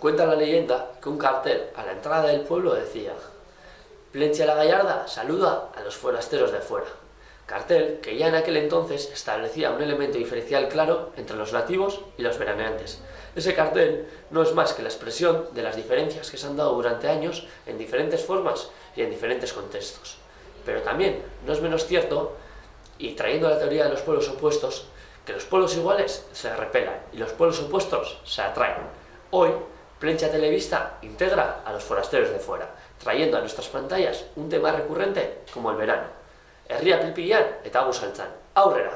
Cuenta la leyenda que un cartel a la entrada del pueblo decía: Plencia la Gallarda saluda a los forasteros de fuera. Cartel que ya en aquel entonces establecía un elemento diferencial claro entre los nativos y los veraneantes. Ese cartel no es más que la expresión de las diferencias que se han dado durante años en diferentes formas y en diferentes contextos. Pero también no es menos cierto, y trayendo la teoría de los pueblos opuestos, que los pueblos iguales se repelan y los pueblos opuestos se atraen. Hoy, Plencia Televista integra a los forasteros de fuera, trayendo a nuestras pantallas un tema recurrente como el verano. Herria pilpilan eta gu saltzan. Aurrera!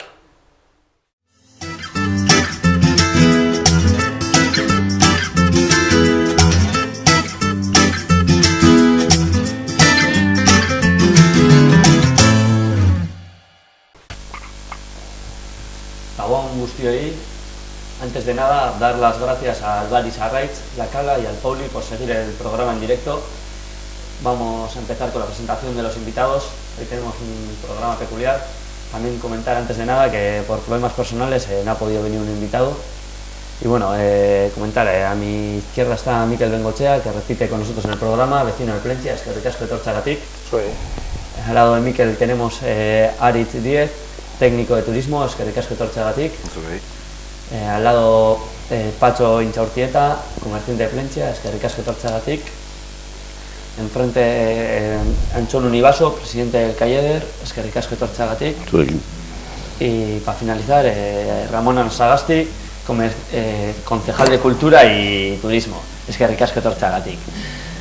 Gabón guztioi. Antes de nada, dar las gracias a Alvaris Arraiz, La Cala y al Pauli por seguir el programa en directo. Vamos a empezar con la presentación de los invitados. Hoy tenemos un programa peculiar. También comentar antes de nada que por problemas personales no ha podido venir un invitado. Y bueno, comentar, a mi izquierda está Mikel Bengochea, que repite con nosotros en el programa, vecino de Plencia, eskerrik asko etortzeagatik. Al lado de Mikel tenemos Aritz Díez, técnico de turismo, eskerrik asko etortzeagatik. Al lado Pacho Intxaurtieta, comerciante de Plencia, eskerrik asko etortzeagatik. Enfrente Antxon Univaso, presidente del Calleder, eskerrik asko etortzeagatik. Y para finalizar, Ramón Ansagasti, concejal de Cultura y Turismo, eskerrik asko etortzeagatik.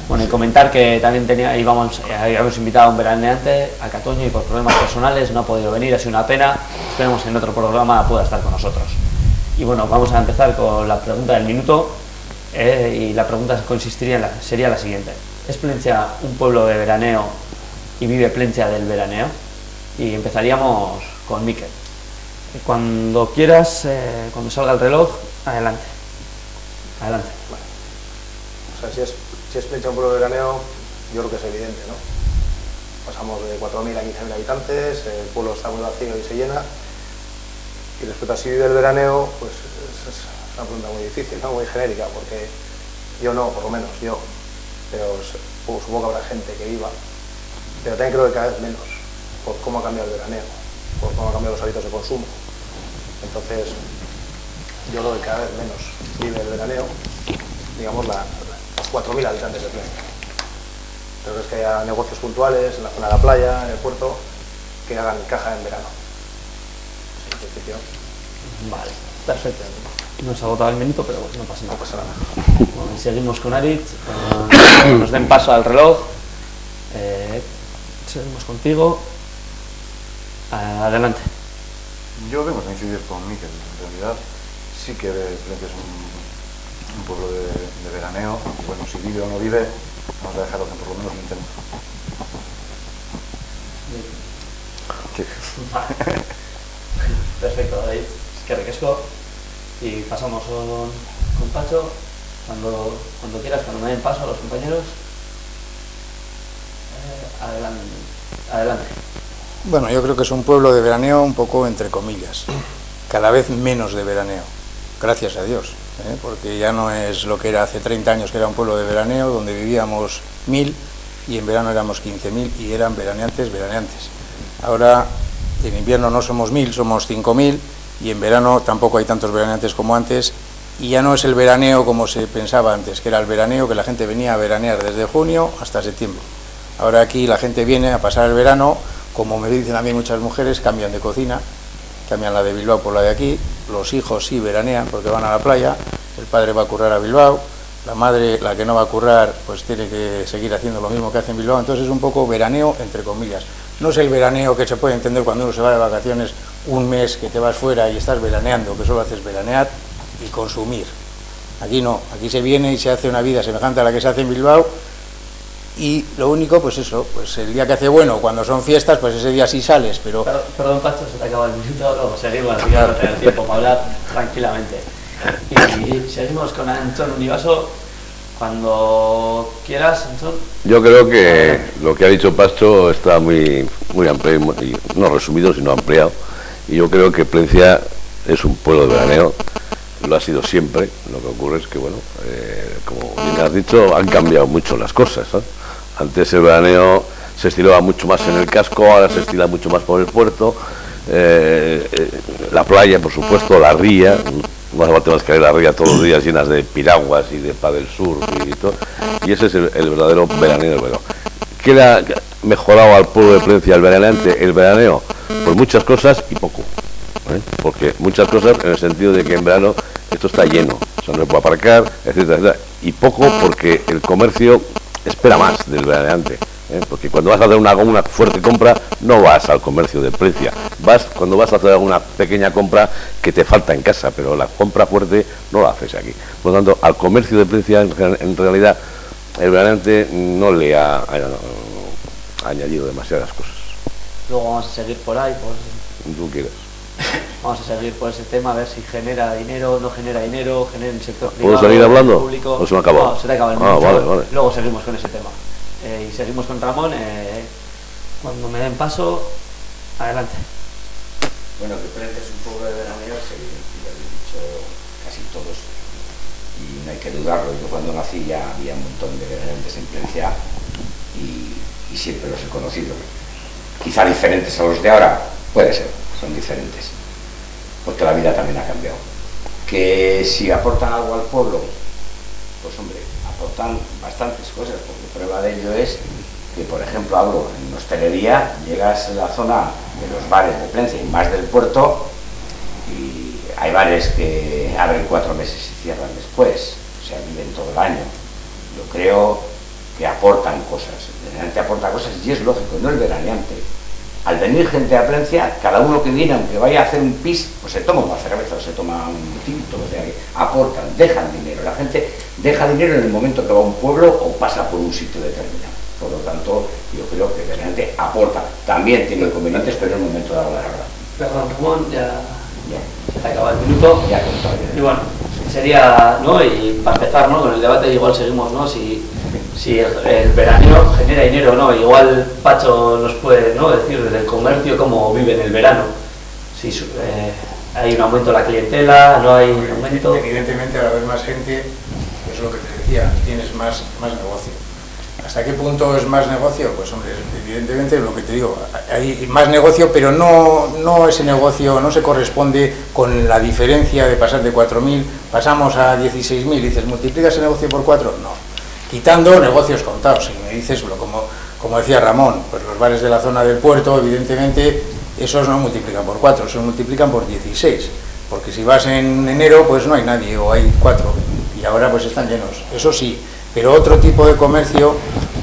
Bueno, y comentar que también habíamos invitado a un veraneante, a Catoño, y por problemas personales no ha podido venir, ha sido una pena. Esperemos que en otro programa pueda estar con nosotros. Y bueno, vamos a empezar con la pregunta del minuto, y la pregunta sería la siguiente. ¿Es Plencia un pueblo de veraneo y vive Plencia del veraneo? Y empezaríamos con Mikel. Cuando quieras, cuando salga el reloj, adelante. Adelante. Vale. O sea, si es Plencia un pueblo de veraneo, yo creo que es evidente, ¿no? Pasamos de 4.000 a 15.000 habitantes, el pueblo está muy vacío y se llena. Y respecto a si vive el veraneo, pues es una pregunta muy difícil, ¿no? Muy genérica, porque yo no, por lo menos yo, pero supongo que habrá gente que viva, pero también creo que cada vez menos, por cómo ha cambiado el veraneo, por cómo han cambiado los hábitos de consumo. Entonces, yo creo que cada vez menos vive el veraneo, digamos, los 4.000 habitantes de Plencia. Creo que es que haya negocios puntuales en la zona de la playa, en el puerto, que hagan caja en verano. Vale, perfecto. Nos ha agotado el minuto, pero no pasa nada. No pasa nada. Bueno, y seguimos con Aritz. Nos den paso al reloj. Seguimos contigo. Adelante. Yo vengo a coincidir con Mikel. En realidad sí que Plencia es un pueblo de veraneo. Y bueno, si vive o no vive, vamos a dejarlo que por lo menos lo intente. Sí. Vale. Perfecto, David. Eskerrik asko. Y pasamos con Pacho. Cuando quieras, cuando me den paso a los compañeros. Adelante. Bueno, yo creo que es un pueblo de veraneo un poco entre comillas. Cada vez menos de veraneo. Gracias a Dios. Porque ya no es lo que era hace 30 años, que era un pueblo de veraneo, donde vivíamos 1.000 y en verano éramos 15.000 y eran veraneantes. Ahora en invierno no somos 1.000, somos 5.000 y en verano tampoco hay tantos veraneantes como antes, y ya no es el veraneo como se pensaba antes, que era el veraneo que la gente venía a veranear desde junio hasta septiembre. Ahora aquí la gente viene a pasar el verano, como me dicen a mí muchas mujeres, cambian de cocina, cambian la de Bilbao por la de aquí, los hijos sí veranean porque van a la playa, el padre va a currar a Bilbao, la madre, la que no va a currar, pues tiene que seguir haciendo lo mismo que hace en Bilbao. Entonces es un poco veraneo entre comillas. No es el veraneo que se puede entender cuando uno se va de vacaciones un mes, que te vas fuera y estás veraneando, que solo haces veranear y consumir. Aquí no, aquí se viene y se hace una vida semejante a la que se hace en Bilbao, y lo único, pues eso, pues el día que hace bueno, cuando son fiestas, pues ese día sí sales, pero... Perdón, Pacho, se te acaba el minuto, luego seguimos, así que no tener tiempo para hablar tranquilamente. Y seguimos con Antxon Univaso. Cuando quieras, Antxon. Yo creo que lo que ha dicho Pacho está muy amplio, no resumido, sino ampliado. Y yo creo que Plencia es un pueblo de veraneo lo ha sido siempre. Lo que ocurre es que, bueno, como bien has dicho, han cambiado mucho las cosas, ¿no? Antes el veraneo se estilaba mucho más en el casco, ahora se estila mucho más por el puerto. La playa, por supuesto, la ría, no hace falta más que ver la ría todos los días llenas de piraguas y de paddle surf y todo, y ese es el verdadero veraneo del verano. ¿Qué le ha mejorado al pueblo de Plencia el veraneante? El veraneo, pues muchas cosas y poco, porque muchas cosas en el sentido de que en verano esto está lleno, o sea, no se puede aparcar, etcétera, etcétera, y poco porque el comercio espera más del veraneante. Porque cuando vas a hacer una fuerte compra no vas al comercio de Plencia, vas cuando vas a hacer alguna pequeña compra que te falta en casa, pero la compra fuerte no la haces aquí. Por lo tanto, al comercio de Plencia en realidad el veraneante no le ha añadido demasiadas cosas. Luego vamos a seguir por ahí, Tú quieres. Vamos a seguir por ese tema, a ver si genera dinero, no genera dinero, genera en el sector privado. ¿Puedo seguir hablando? Público. ¿O se me ha acabado? No, se te acaba el minuto. Vale. Luego seguimos con ese tema. Y seguimos con Ramón. Cuando me den paso, adelante. Bueno, que Plencia es un pueblo de veraneo, se lo han dicho casi todos, y no hay que dudarlo. Yo cuando nací ya había un montón de veraneantes en Plencia y siempre los he conocido. Quizá diferentes a los de ahora, puede ser, son diferentes, porque la vida también ha cambiado. Que si aportan algo al pueblo, pues hombre, aportan bastantes cosas, porque prueba de ello es que, por ejemplo, hablo en hostelería, llegas a la zona de los bares de Plencia y más del puerto, y hay bares que abren 4 meses y cierran después, o sea, viven todo el año. Yo creo que aportan cosas, el veraneante aporta cosas y es lógico, no el veraneante. Al venir gente a Plencia, cada uno que viene, aunque vaya a hacer un pis, pues se toma una cerveza o se toma un tinto, o sea, que aportan, dejan dinero. La gente deja dinero en el momento que va a un pueblo o pasa por un sitio determinado. Por lo tanto, yo creo que el veraneante aporta. También tiene inconvenientes, pero es el momento de hablar ahora. Perdón, Ramón, ya se te acaba el minuto. Ya contado. Y bueno, sería, ¿no? Y para empezar, ¿no? Con el debate igual seguimos, ¿no? Si el veraneo genera dinero o no. Igual Pacho nos puede, ¿no? decir desde el comercio cómo vive en el verano. Si hay un aumento de la clientela, no hay un aumento. Evidentemente, al haber más gente, es lo que te decía, tienes más negocio. ¿Hasta qué punto es más negocio? Pues hombre, evidentemente lo que te digo, hay más negocio, pero no ese negocio no se corresponde con la diferencia de pasar de 4.000, pasamos a 16.000, dices, ¿multiplicas el negocio por 4? No, quitando negocios contados. Y me dices, como decía Ramón, pues los bares de la zona del puerto, evidentemente, esos no multiplican por 4, esos multiplican por 16, porque si vas en enero, pues no hay nadie, o hay 4, y ahora pues están llenos, eso sí. Pero otro tipo de comercio,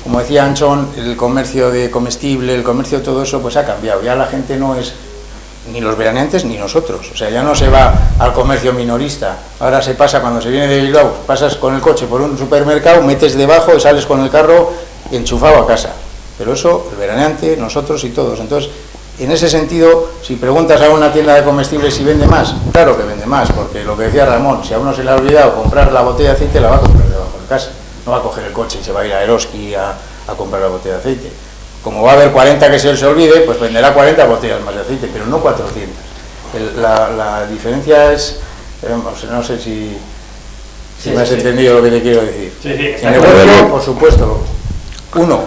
como decía Anchón, el comercio de comestible, el comercio de todo eso, pues ha cambiado. Ya la gente no es ni los veraneantes ni nosotros. O sea, ya no se va al comercio minorista. Ahora se pasa, cuando se viene de Bilbao, pasas con el coche por un supermercado, metes debajo y sales con el carro enchufado a casa. Pero eso, el veraneante, nosotros y todos. Entonces, en ese sentido, si preguntas a una tienda de comestibles si vende más, claro que vende más, porque lo que decía Ramón, si a uno se le ha olvidado comprar la botella de aceite, la va a comprar debajo de casa. No va a coger el coche y se va a ir a Eroski a comprar la botella de aceite. Como va a haber 40 que se les olvide, pues venderá 40 botellas más de aceite, pero no 400. La diferencia es, no sé si me has entendido lo que te quiero decir. Sí, en negocio, por supuesto,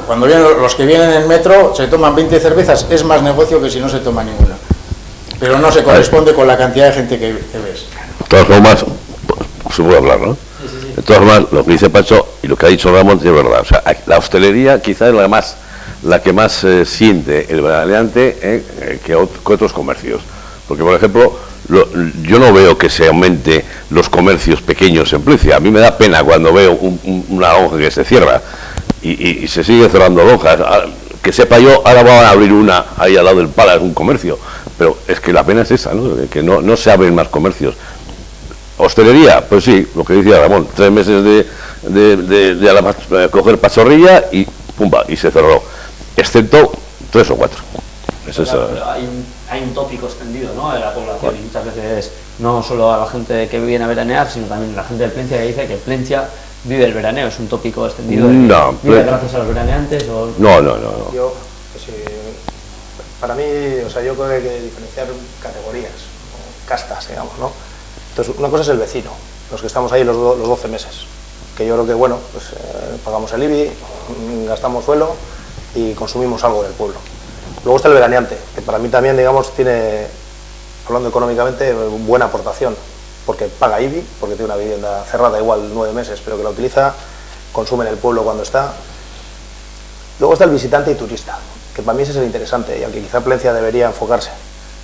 cuando vienen los que vienen en el metro, se toman 20 cervezas, es más negocio que si no se toma ninguna. Pero no se corresponde con la cantidad de gente que ves. De todas formas, se puede hablar, ¿no? De todas formas, lo que dice Pacho y lo que ha dicho Ramón es verdad. O sea, la hostelería quizás es la que más siente el veraneante que otros comercios. Porque, por ejemplo, yo no veo que se aumente los comercios pequeños en Plencia. A mí me da pena cuando veo una lonja que se cierra y se sigue cerrando lonjas. Que sepa yo, ahora van a abrir una ahí al lado del Palace, un comercio. Pero es que la pena es esa, ¿no? Que no se abren más comercios. Hostelería, pues sí, lo que decía Ramón, 3 meses de coger pachorrilla y pumba, y se cerró, excepto 3 o 4. Claro, hay un tópico extendido, ¿no?, de la población, y muchas veces no solo a la gente que viene a veranear, sino también a la gente de Plencia que dice que Plencia vive el veraneo, es un tópico extendido. ¿Vive gracias a los veraneantes o...? No. Yo, para mí, o sea, yo creo que hay que diferenciar categorías, o castas, digamos, ¿no? Entonces, una cosa es el vecino, los que estamos ahí los 12 meses, que yo creo que, bueno, pues pagamos el IBI, gastamos suelo y consumimos algo del pueblo. Luego está el veraneante, que para mí también, digamos, tiene, hablando económicamente, buena aportación, porque paga IBI, porque tiene una vivienda cerrada igual 9 meses, pero que la utiliza, consume en el pueblo cuando está. Luego está el visitante y turista, que para mí ese es el interesante y al que quizá Plencia debería enfocarse,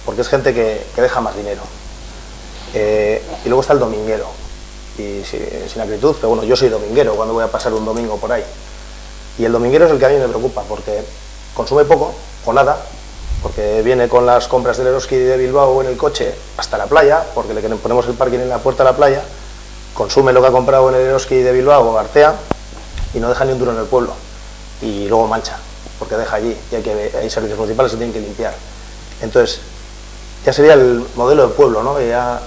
porque es gente que deja más dinero. Y luego está el dominguero, y sin acritud, pero bueno, yo soy dominguero cuando voy a pasar un domingo por ahí. Y el dominguero es el que a mí me preocupa, porque consume poco o nada, porque viene con las compras del Eroski de Bilbao en el coche hasta la playa, porque le ponemos el parking en la puerta de la playa, consume lo que ha comprado en el Eroski de Bilbao o Artea y no deja ni un duro en el pueblo. Y luego mancha, porque deja allí y hay servicios municipales que tienen que limpiar. Entonces, ya sería el modelo de pueblo, ¿no? Y ya,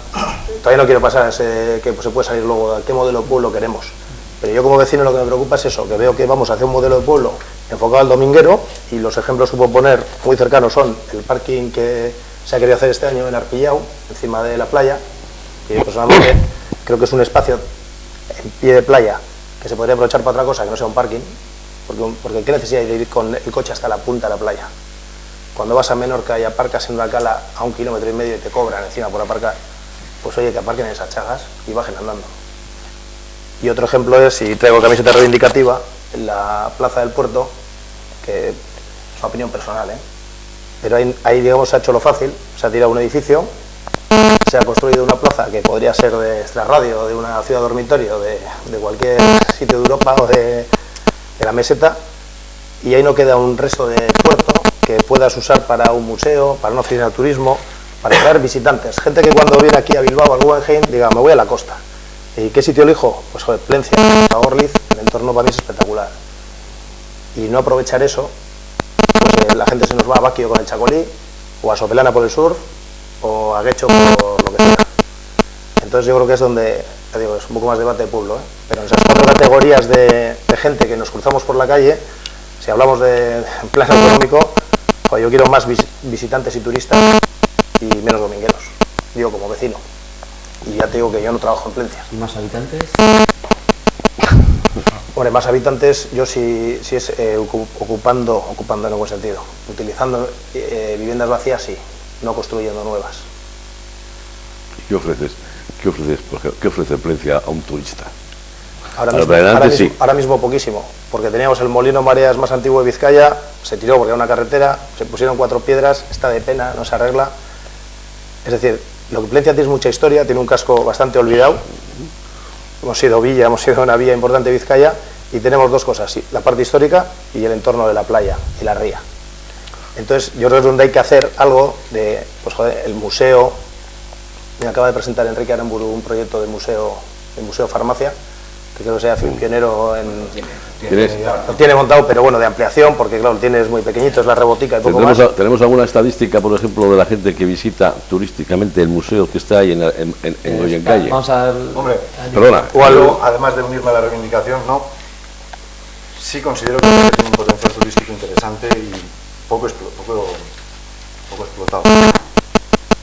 todavía no quiero pasar a ese, que se puede salir luego a qué modelo de pueblo queremos. Pero yo como vecino lo que me preocupa es eso, que veo que vamos a hacer un modelo de pueblo enfocado al dominguero, y los ejemplos que puedo poner muy cercanos son el parking que se ha querido hacer este año en Arpillao, encima de la playa, que yo personalmente creo que es un espacio en pie de playa que se podría aprovechar para otra cosa que no sea un parking, porque ¿qué necesidad hay de ir con el coche hasta la punta de la playa? Cuando vas a Menorca y aparcas en una cala a 1,5 kilómetros y te cobran encima por aparcar, pues oye, que aparquen en esas chagas y bajen andando. Y otro ejemplo es, si traigo camiseta reivindicativa, en la plaza del puerto, que es una opinión personal, pero ahí digamos se ha hecho lo fácil, se ha tirado un edificio, se ha construido una plaza que podría ser de Extrarradio, de una ciudad dormitorio, de cualquier sitio de Europa o de la meseta, y ahí no queda un resto de puerto que puedas usar para un museo, para una oficina de turismo, para traer visitantes, gente que cuando viene aquí a Bilbao, al Guggenheim, diga, me voy a la costa. ¿Y qué sitio elijo? Pues joder, Plencia, Gorliz, el entorno para mí es espectacular. Y no aprovechar eso, pues la gente se nos va a Baquio con el Chacolí, o a Sopelana por el surf, o a Guecho por lo que sea. Entonces yo creo que es donde, ya digo, es un poco más debate de pueblo, pero en esas 4 categorías de gente que nos cruzamos por la calle, si hablamos de plano económico, pues yo quiero más visitantes y turistas y menos domingueros, digo como vecino. Y ya te digo que yo no trabajo en Plencia. ¿Y más habitantes? Hombre, más habitantes, yo si es ocupando en algún sentido, utilizando viviendas vacías, sí, no construyendo nuevas. ¿Qué ofreces? ¿Qué ofrece Plencia a un turista? Ahora mismo poquísimo, porque teníamos el molino mareas más antiguo de Vizcaya, se tiró porque era una carretera, se pusieron 4 piedras, está de pena, no se arregla. Es decir, lo que Plencia tiene es mucha historia, tiene un casco bastante olvidado. Hemos sido una villa importante de Vizcaya, y tenemos 2 cosas, la parte histórica y el entorno de la playa y la ría. Entonces yo creo que es donde hay que hacer algo de, pues joder, el museo. Me acaba de presentar Enrique Aramburu un proyecto de museo farmacia, que creo que sea pionero en... Lo tiene montado, pero bueno, de ampliación, porque claro, es muy pequeñito, es la rebotica y poco más. ¿Tenemos alguna estadística, por ejemplo, de la gente que visita turísticamente el museo que está ahí en Goyencalle? Vamos a ver... Hombre, perdona. Además de unirme a la reivindicación, no, sí considero que tiene un potencial turístico interesante y poco explotado.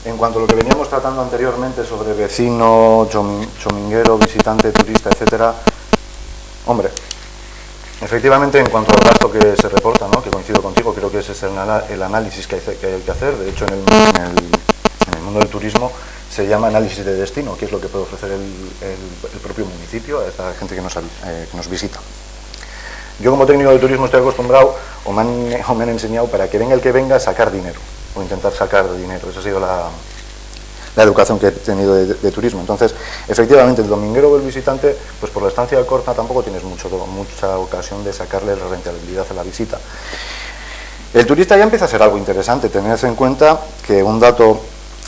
En cuanto a lo que veníamos tratando anteriormente sobre vecino, chominguero, visitante, turista, etcétera, hombre, efectivamente en cuanto al gasto que se reporta, ¿no?, que coincido contigo, creo que ese es el análisis que hay que hacer. De hecho, en el mundo del turismo se llama análisis de destino, que es lo que puede ofrecer el propio municipio a esta gente que nos visita. Yo como técnico de turismo estoy acostumbrado, o me han enseñado, para que venga el que venga, sacar dinero, o intentar sacar dinero. Esa ha sido la educación que he tenido de turismo. Entonces, efectivamente, el dominguero o el visitante, pues por la estancia corta tampoco tienes mucha ocasión de sacarle la rentabilidad a la visita. El turista ya empieza a ser algo interesante. Tened en cuenta que un dato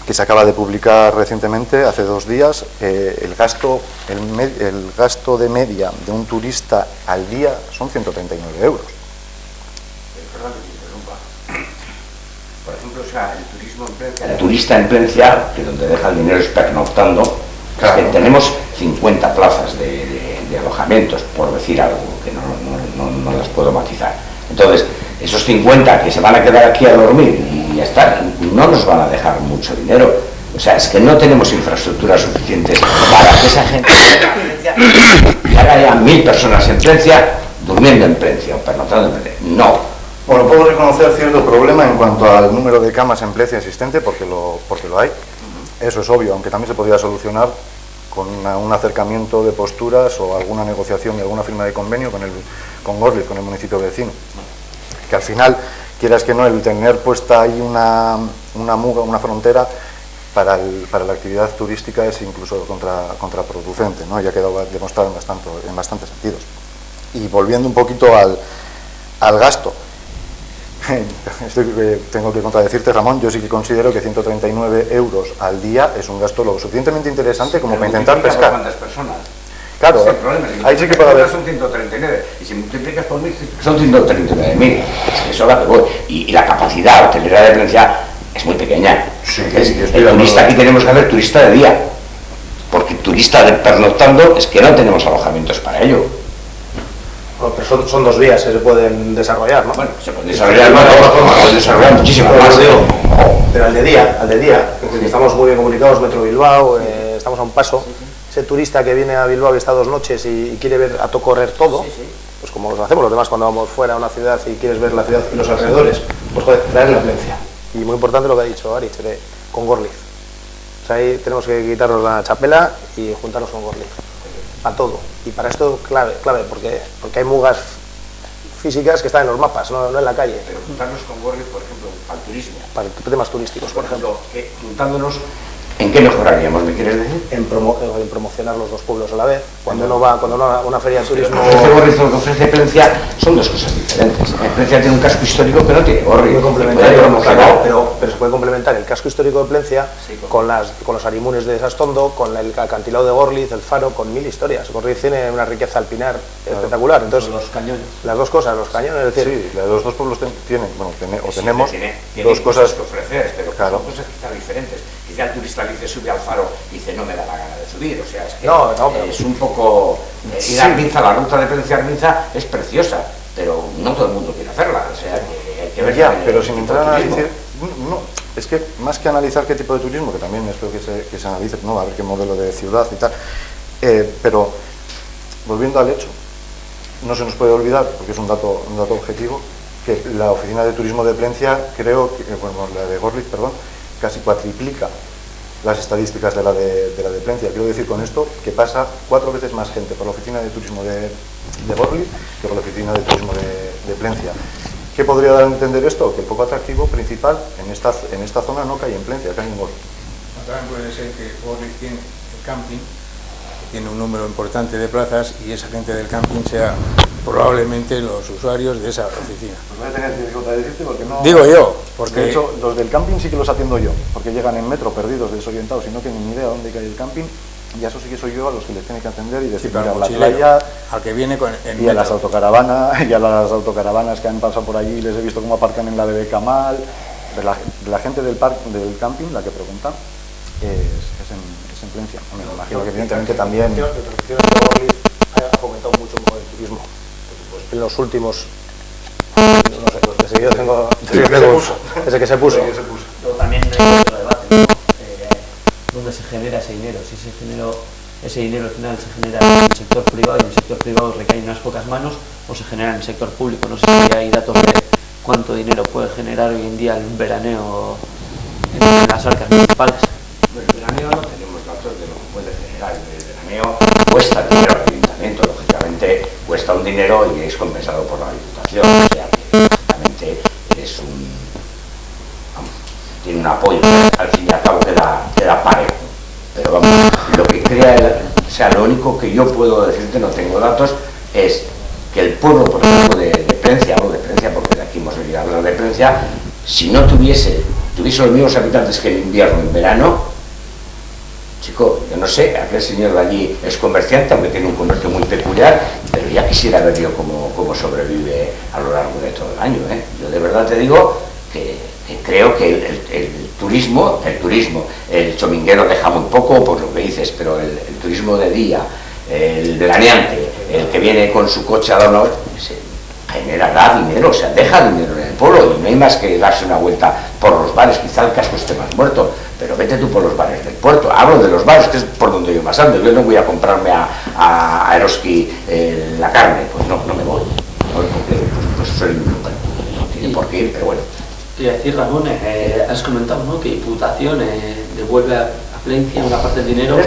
que se acaba de publicar recientemente, hace 2 días, el gasto de media de un turista al día son 139 euros. Perdón que te interrumpa. Por ejemplo, o sea, el turismo en Plencia, el turista en Plencia, que donde deja el dinero es pernoctando, claro, es que tenemos 50 plazas de alojamientos, por decir algo, que no las puedo matizar. Entonces, esos 50 que se van a quedar aquí a dormir y ya está, no nos van a dejar mucho dinero. O sea, es que no tenemos infraestructuras suficientes para que esa gente y ahora haya 1000 personas en Plencia durmiendo en Plencia o pernoctando en Plencia. No. Bueno, puedo reconocer cierto problema en cuanto al número de camas en Plencia existente, porque lo hay. Eso es obvio, aunque también se podría solucionar con un acercamiento de posturas o alguna negociación y alguna firma de convenio con Gorliz, con el municipio vecino. Que al final, quieras que no, el tener puesta ahí una muga, una frontera, para la actividad turística es incluso contraproducente, ¿no? Ya ha quedado demostrado en bastantes sentidos. Y volviendo un poquito al gasto, tengo que contradecirte, Ramón, yo sí que considero que 139 euros al día es un gasto lo suficientemente interesante como para intentar pescar. ¿Cuántas personas? Claro, es el problema. Si ahí sí que puede haber. Son 139, y si multiplicas por 1000 son 139.000. Es que eso es lo que voy. Y la capacidad hotelera de Plencia es muy pequeña. Sí, el turista aquí tenemos que hacer turista de día, porque turista de pernoctando es que no tenemos alojamientos para ello. Bueno, pero son 2 vías que se pueden desarrollar, ¿no? Bueno, se pueden desarrollar de otra forma, se pueden desarrollar muchísimo más. Pero al de día, estamos muy bien comunicados, Metro Bilbao, estamos a un paso. Ese turista que viene a Bilbao y está 2 noches y quiere ver a correr todo, pues como lo hacemos los demás cuando vamos fuera a una ciudad y quieres ver la ciudad y los alrededores, pues joder, traerle a Plencia. Y muy importante lo que ha dicho Arich, con Gorliz. O sea, ahí tenemos que quitarnos la chapela y juntarnos con Gorliz. Para todo. Y para esto clave, porque hay mugas físicas que están en los mapas, no en la calle. Pero juntarnos con Gorliz, por ejemplo, para el turismo. Para temas turísticos, por ejemplo. Juntándonos, ¿en qué mejoraríamos, me quieres decir? En promocionar los 2 pueblos a la vez. Cuando uno va a una feria de turismo... Gorliz, lo que ofrece Plencia son 2 cosas diferentes. Plencia tiene un casco histórico que no tiene Gorliz. Muy complementario, pero se puede complementar el casco histórico de Plencia con los arimunes de Sastondo, con el acantilado de Gorliz, el faro, con 1000 historias. Gorliz tiene una riqueza alpinar espectacular. Entonces, los cañones. Las 2 cosas, los cañones, es decir... Sí, los 2 pueblos tenemos tiene 2 cosas que ofrecer, pero claro. son cosas quizás diferentes. Quizá el turista dice sube al faro y dice no me da la gana de subir, o sea, es que es un poco... ir a Arminza, la ruta de Plencia a Arminza es preciosa, pero no todo el mundo quiere hacerla, o sea, que hay que ver... Ya, pero sin entrar a analizar... No, es que más que analizar qué tipo de turismo, que también espero que se analice, ¿no? A ver qué modelo de ciudad y tal, pero volviendo al hecho, no se nos puede olvidar, porque es un dato objetivo, que la oficina de turismo de Plencia, creo que, la de Gorliz, perdón, casi cuatriplica las estadísticas de la de Plencia. Quiero decir con esto que pasa 4 veces más gente por la oficina de turismo de Gorliz que por la oficina de turismo de Plencia. ¿Qué podría dar a entender esto? Que el foco atractivo principal en esta zona no cae en Plencia, cae en Gorliz. También puede ser que Gorliz tiene el camping, que tiene un número importante de plazas, y esa gente del camping sea probablemente los usuarios de esa oficina. Pues voy a tener que contradecirte porque no... Digo yo, porque... De hecho, los del camping sí que los atiendo yo, porque llegan en metro perdidos, desorientados y no tienen ni idea dónde cae el camping, y eso sí que soy yo a los que les tiene que atender y decir, mira, a la playa... Al que viene en y a las autocaravanas que han pasado por allí, les he visto cómo aparcan en la de Camal. De la gente del camping, la que pregunta, es en Plencia. Me imagino que evidentemente también... La oficina de Gorliz ha fomentado mucho el turismo. En los últimos, no sé, desde que se puso. Luego también hay otro debate, ¿no? ¿Dónde se genera ese dinero? Si ese dinero al final se genera en el sector privado, y en el sector privado recae en unas pocas manos, o se genera en el sector público. No sé si hay datos de cuánto dinero puede generar hoy en día un veraneo en las arcas municipales. Bueno, el veraneo no tenemos datos de lo que puede generar. El veraneo cuesta dinero al ayuntamiento, lógicamente cuesta un dinero y es compensado por la Diputación, o sea que lógicamente tiene un apoyo, al fin y al cabo queda parejo. Pero vamos, lo que crea, lo único que yo puedo decirte, no tengo datos, es que el pueblo, por ejemplo, de Plencia, hablo de Plencia porque de aquí hemos venido a hablar de Plencia, si no tuviese los mismos habitantes que en invierno, en verano, chico, yo no sé, aquel señor de allí es comerciante, aunque tiene un comercio muy peculiar, pero ya quisiera ver yo cómo sobrevive a lo largo de todo el año, ¿eh? Yo de verdad te digo que creo que el turismo, el chominguero deja muy poco por lo que dices, pero el turismo de día, el veraneante, el que viene con su coche a dar una hora, da dinero, o sea, deja dinero en el pueblo, y no hay más que darse una vuelta por los bares. Quizá el casco esté más muerto, pero vete tú por los bares del puerto. Hablo de los bares, que es por donde yo más ando. Yo no voy a comprarme a Eroski la carne, pues no me voy, porque pues soy un lugar, no tiene por qué ir, pero bueno. Quería decir, Ramón, has comentado, ¿no?, que Diputación devuelve a Plencia una parte del dinero.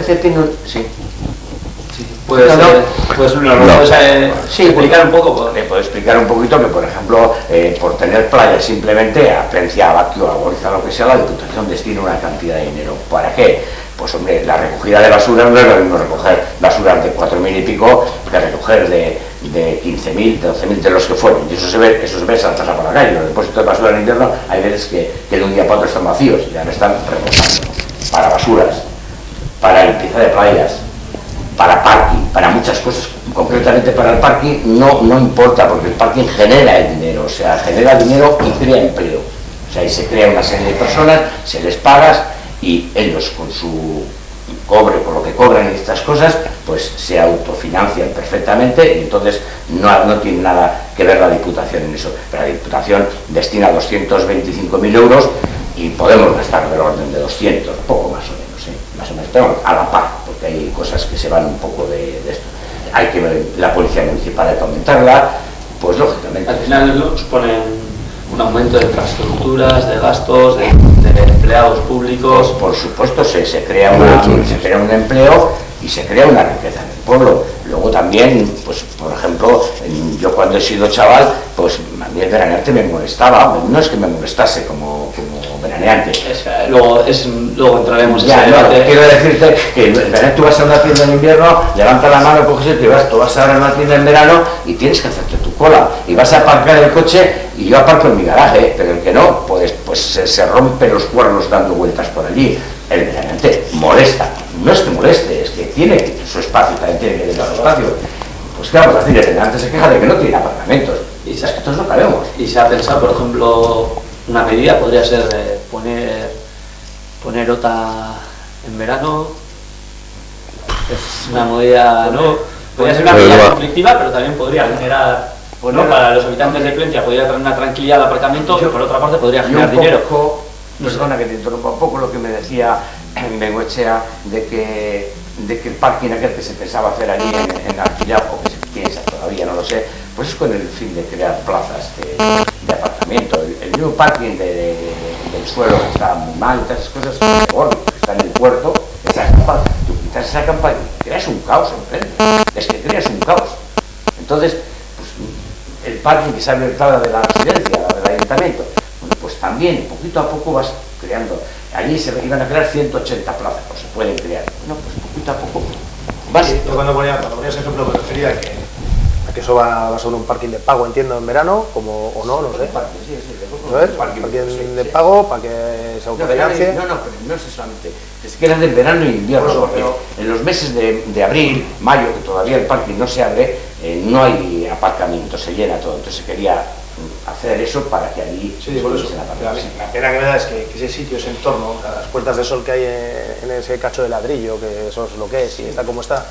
Sí. Pues explicar un poco. Le puedo explicar un poquito que, por ejemplo, por tener playas simplemente, a Plencia, a Baquio, a Goriza, lo que sea, la Diputación destina una cantidad de dinero. ¿Para qué? Pues hombre, la recogida de basura no es lo mismo recoger basura de 4.000 y pico que recoger de 15.000, de 12.000, de los que fueron. Y eso se ve saltar por la calle. Los depósitos de basura en invierno hay veces que de un día para otro están vacíos y ahora están reposando. Para basuras, para limpieza de playas, para parking, para muchas cosas. Concretamente para el parking no importa, porque el parking genera el dinero, o sea, genera dinero y crea empleo. O sea, ahí se crea una serie de personas, se les pagas y ellos con su cobre, por lo que cobran y estas cosas, pues se autofinancian perfectamente, y entonces no tiene nada que ver la Diputación en eso. Pero la Diputación destina 225.000 euros y podemos gastar del orden de 200, poco más o menos, pero a la par, porque hay cosas que se van un poco de esto. Hay que ver, la Policía Municipal hay que aumentarla, pues lógicamente. Al final suponen un aumento de infraestructuras, de gastos, de empleados públicos. Pues, por supuesto, se crea un empleo y se crea una riqueza en el pueblo. Luego también, pues por ejemplo, yo cuando he sido chaval, pues a mí el veraneante me molestaba. No es que me molestase como veraneante. Luego entraremos en ese debate. Quiero decirte que tú vas a una tienda en invierno, levantas la mano, coges el que vas, tú vas a una tienda en verano y tienes que hacerte tu cola. Y vas a aparcar el coche y yo aparco en mi garaje, pero el que no, pues se rompe los cuernos dando vueltas por allí. El veraneante molesta. No es que moleste, es que tiene su espacio, también tiene que tener su espacio. Pues claro, el veraneante se queja de que no tiene apartamentos. Y es que todos lo sabemos. Y se ha pensado, por ejemplo, una medida podría ser poner OTA en verano. Es una medida, ¿no? Podría ser una medida conflictiva, pero también podría generar, bueno, para los habitantes de Plencia podría traer una tranquilidad al aparcamiento, y por otra parte podría generar dinero. Perdona que te interrumpa un poco lo que me decía Bengoechea de que el parking aquel que se pensaba hacer allí en Arquillao, o que se piensa todavía, no lo sé, pues es con el fin de crear plazas de aparcamiento. El mismo parking del suelo que está muy mal, todas esas cosas, que está en el puerto, tú quitas esa campaña y creas un caos en Plencia. Es que creas un caos. Entonces, pues, el parking que se ha abierto la de la residencia, la del ayuntamiento, bueno, pues también poquito a poco vas creando. Allí se iban a crear 180 plazas, pues se pueden crear. Bueno, pues poquito a poco vas. Sí, yo cuando ponías ese ejemplo me refería a que eso va a ser un parking de pago, entiendo, en verano, como o no sé. Parking de pago para que se autofinancie. No, pero no es solamente. Es que era de verano y invierno. Pero en los meses de abril, mayo, que todavía el parking no se abre, no hay aparcamiento, se llena todo. Entonces se quería hacer eso para que allí por eso. La pena que me da es que ese sitio, ese entorno, las puertas de sol que hay en ese cacho de ladrillo, que eso es lo que es y está como está,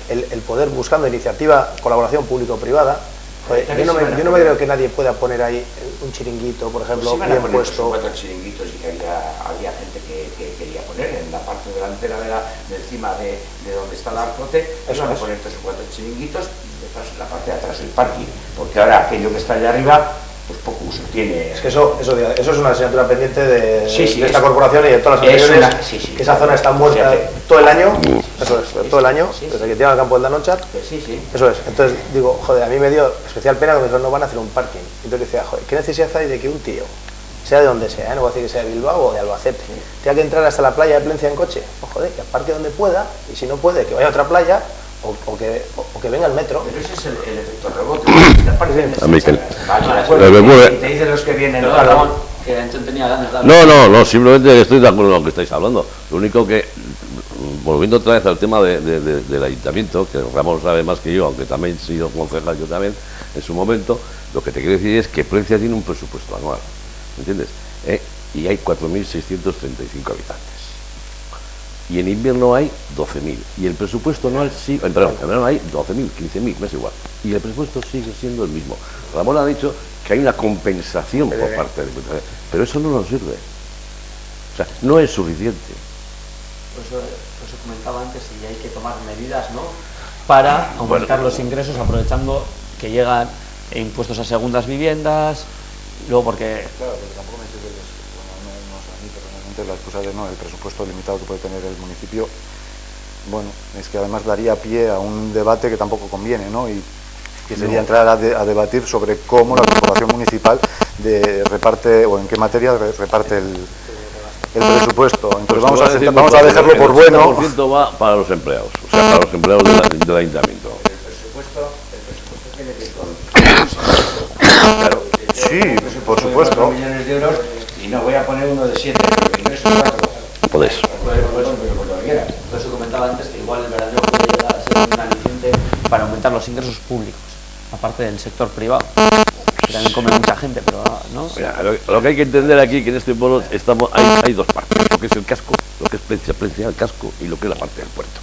el poder buscando iniciativa, colaboración público-privada. Yo no me creo que nadie pueda poner ahí un chiringuito, por ejemplo, pues bien puesto. 4 chiringuitos, y que había gente que quería poner en la parte delantera de encima de donde está el arcote, iban a poner 3 o 4 chiringuitos y la parte de atrás del parking, porque ahora aquello que está allá arriba, pues poco uso tiene. Es que eso es una asignatura pendiente de esta corporación y de todas las anteriores, que esa zona está muerta todo el año, eso es, todo el año, desde que tiran al campo del Danonchak, eso es. Entonces digo, joder, a mí me dio especial pena que me dijeron no van a hacer un parking. Entonces decía, joder, ¿qué necesidad hay de que un tío, sea de donde sea, no voy a decir que sea de Bilbao o de Albacete, tenga que entrar hasta la playa de Plencia en coche? Pues joder, que aparque donde pueda, y si no puede, que vaya a otra playa, o que venga el metro. Pero ese es el efecto rebote. A Miquel. Y te dicen los que vienen. No, simplemente estoy de acuerdo con lo que estáis hablando. Lo único que, volviendo otra vez al tema del ayuntamiento, que Ramón sabe más que yo, aunque también he sido concejal yo también en su momento, lo que te quiero decir es que Plencia tiene un presupuesto anual, ¿entiendes? Y hay 4.635 habitantes. y en invierno hay 12.000. Y el presupuesto anual sigue, perdón, en verano hay 12.000, 15.000, me es igual. Y el presupuesto sigue siendo el mismo. Ramón ha dicho que hay una compensación por parte del Diputación, pero eso no nos sirve. O sea, no es suficiente. Por eso comentaba antes, y hay que tomar medidas, ¿no?, para aumentar los ingresos, aprovechando que llegan impuestos a segundas viviendas, luego porque... Claro, pero tampoco me sirve, no sé, a mí personalmente la excusa de el presupuesto limitado que puede tener el municipio, bueno, es que además daría pie a un debate que tampoco conviene, ¿no? Y que sería entrar a debatir sobre cómo la corporación municipal reparte, o en qué materia reparte el presupuesto. Entonces vamos a dejarlo por bueno. El 70% va para los empleados, o sea, para los empleados del ayuntamiento. El presupuesto tiene que ir con... Claro. Sí, por supuesto. 4 millones de euros y no voy a poner uno de 7, porque ingresos 4. Podés. Por eso comentaba antes que igual el veraneo puede llegar a ser un aliciente para aumentar los ingresos públicos, aparte del sector privado, que también come mucha gente, pero ¿no? Mira, lo que hay que entender aquí, que en este pueblo hay dos partes, lo que es el casco, lo que es Plencia el casco, y lo que es la parte del puerto.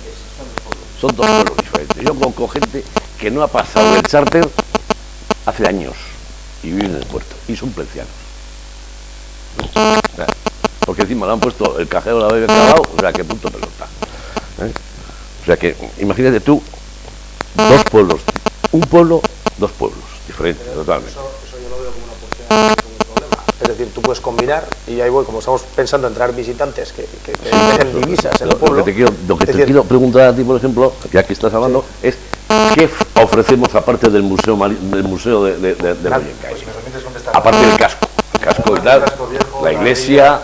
Son dos pueblos diferentes. Yo conozco gente que no ha pasado del charter hace años y viven en el puerto, y son plencianos. O sea, porque encima le han puesto el cajero de la Vega Calao, o sea, que punto pelota. O sea que, imagínate tú, dos pueblos, un pueblo, dos pueblos, diferentes, totalmente. Eso yo lo veo como una oportunidad, como un problema. Es decir, tú puedes combinar, y ahí voy, como estamos pensando en traer visitantes que dejen divisas en el pueblo. Lo que te quiero preguntar a ti, por ejemplo, ya que estás hablando, es ¿qué ofrecemos aparte del museo de Vallecas? Aparte del casco, y tal, la iglesia,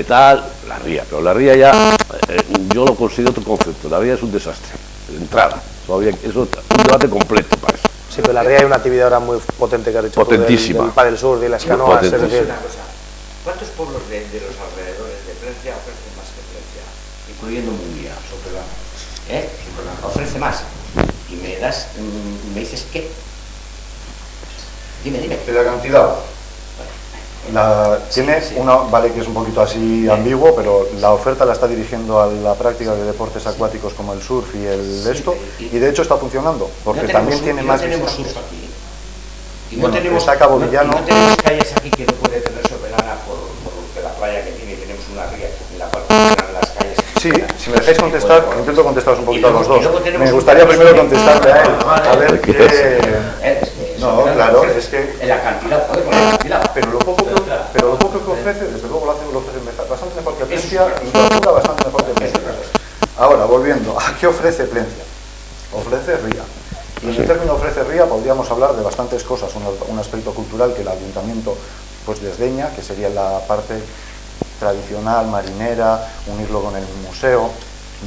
tal, la ría, pero la ría ya, yo lo considero otro concepto, la ría es un desastre, de entrada, todavía es un debate completo para eso. Sí, pero en la ría hay una actividad ahora muy potente que has dicho Potentísima. tú, del Padel Sur, de las canoas, es decir... ¿Cuántos pueblos de los alrededores de Plencia ofrecen más que Plencia? Incluyendo Munguía, ofrece más. Y me dices ¿qué? Dime. De la cantidad. Tiene una, vale, que es un poquito así ambiguo, pero la oferta la está dirigiendo a la práctica de deportes acuáticos como el surf y y de hecho está funcionando, porque también tiene más tenemos visitantes. surf aquí. Y no tenemos, está Cabo Villano. no tenemos calles aquí que no puede tener soberana por la playa que tiene, tenemos una ría en la cual funcionan las calles. Sí, si me dejáis contestar, intento contestaros un poquito a los dos. Me gustaría primero contestarle a él, a ver qué... No, claro, es que... En la cantidad, joder, con la cantidad. Pero lo poco que ofrece, desde luego lo ofrece bastante mejor que Plencia y factura bastante mejor que Plencia. Ahora, volviendo, ¿a qué ofrece Plencia? Ofrece ría. Y en el término ofrece ría podríamos hablar de bastantes cosas. Un aspecto cultural que el ayuntamiento pues desdeña, que sería la parte tradicional, marinera, unirlo con el museo,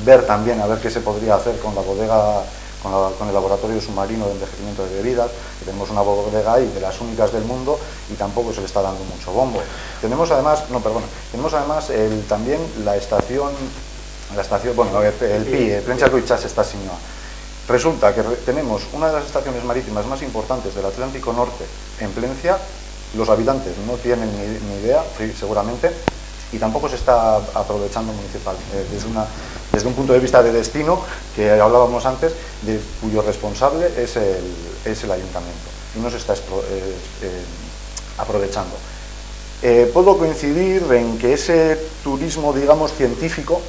ver también a ver qué se podría hacer con la bodega, con el laboratorio submarino de envejecimiento de bebidas, que tenemos una bodega ahí de las únicas del mundo y tampoco se le está dando mucho bombo. Tenemos además también la estación, bueno, el PIE, Plencia Cuichas Estación. Resulta que tenemos una de las estaciones marítimas más importantes del Atlántico Norte en Plencia. Los habitantes no tienen ni idea, seguramente, y tampoco se está aprovechando municipalmente desde un punto de vista de destino, que hablábamos antes, cuyo responsable es el ayuntamiento, y no se está aprovechando. Puedo coincidir en que ese turismo, digamos, científico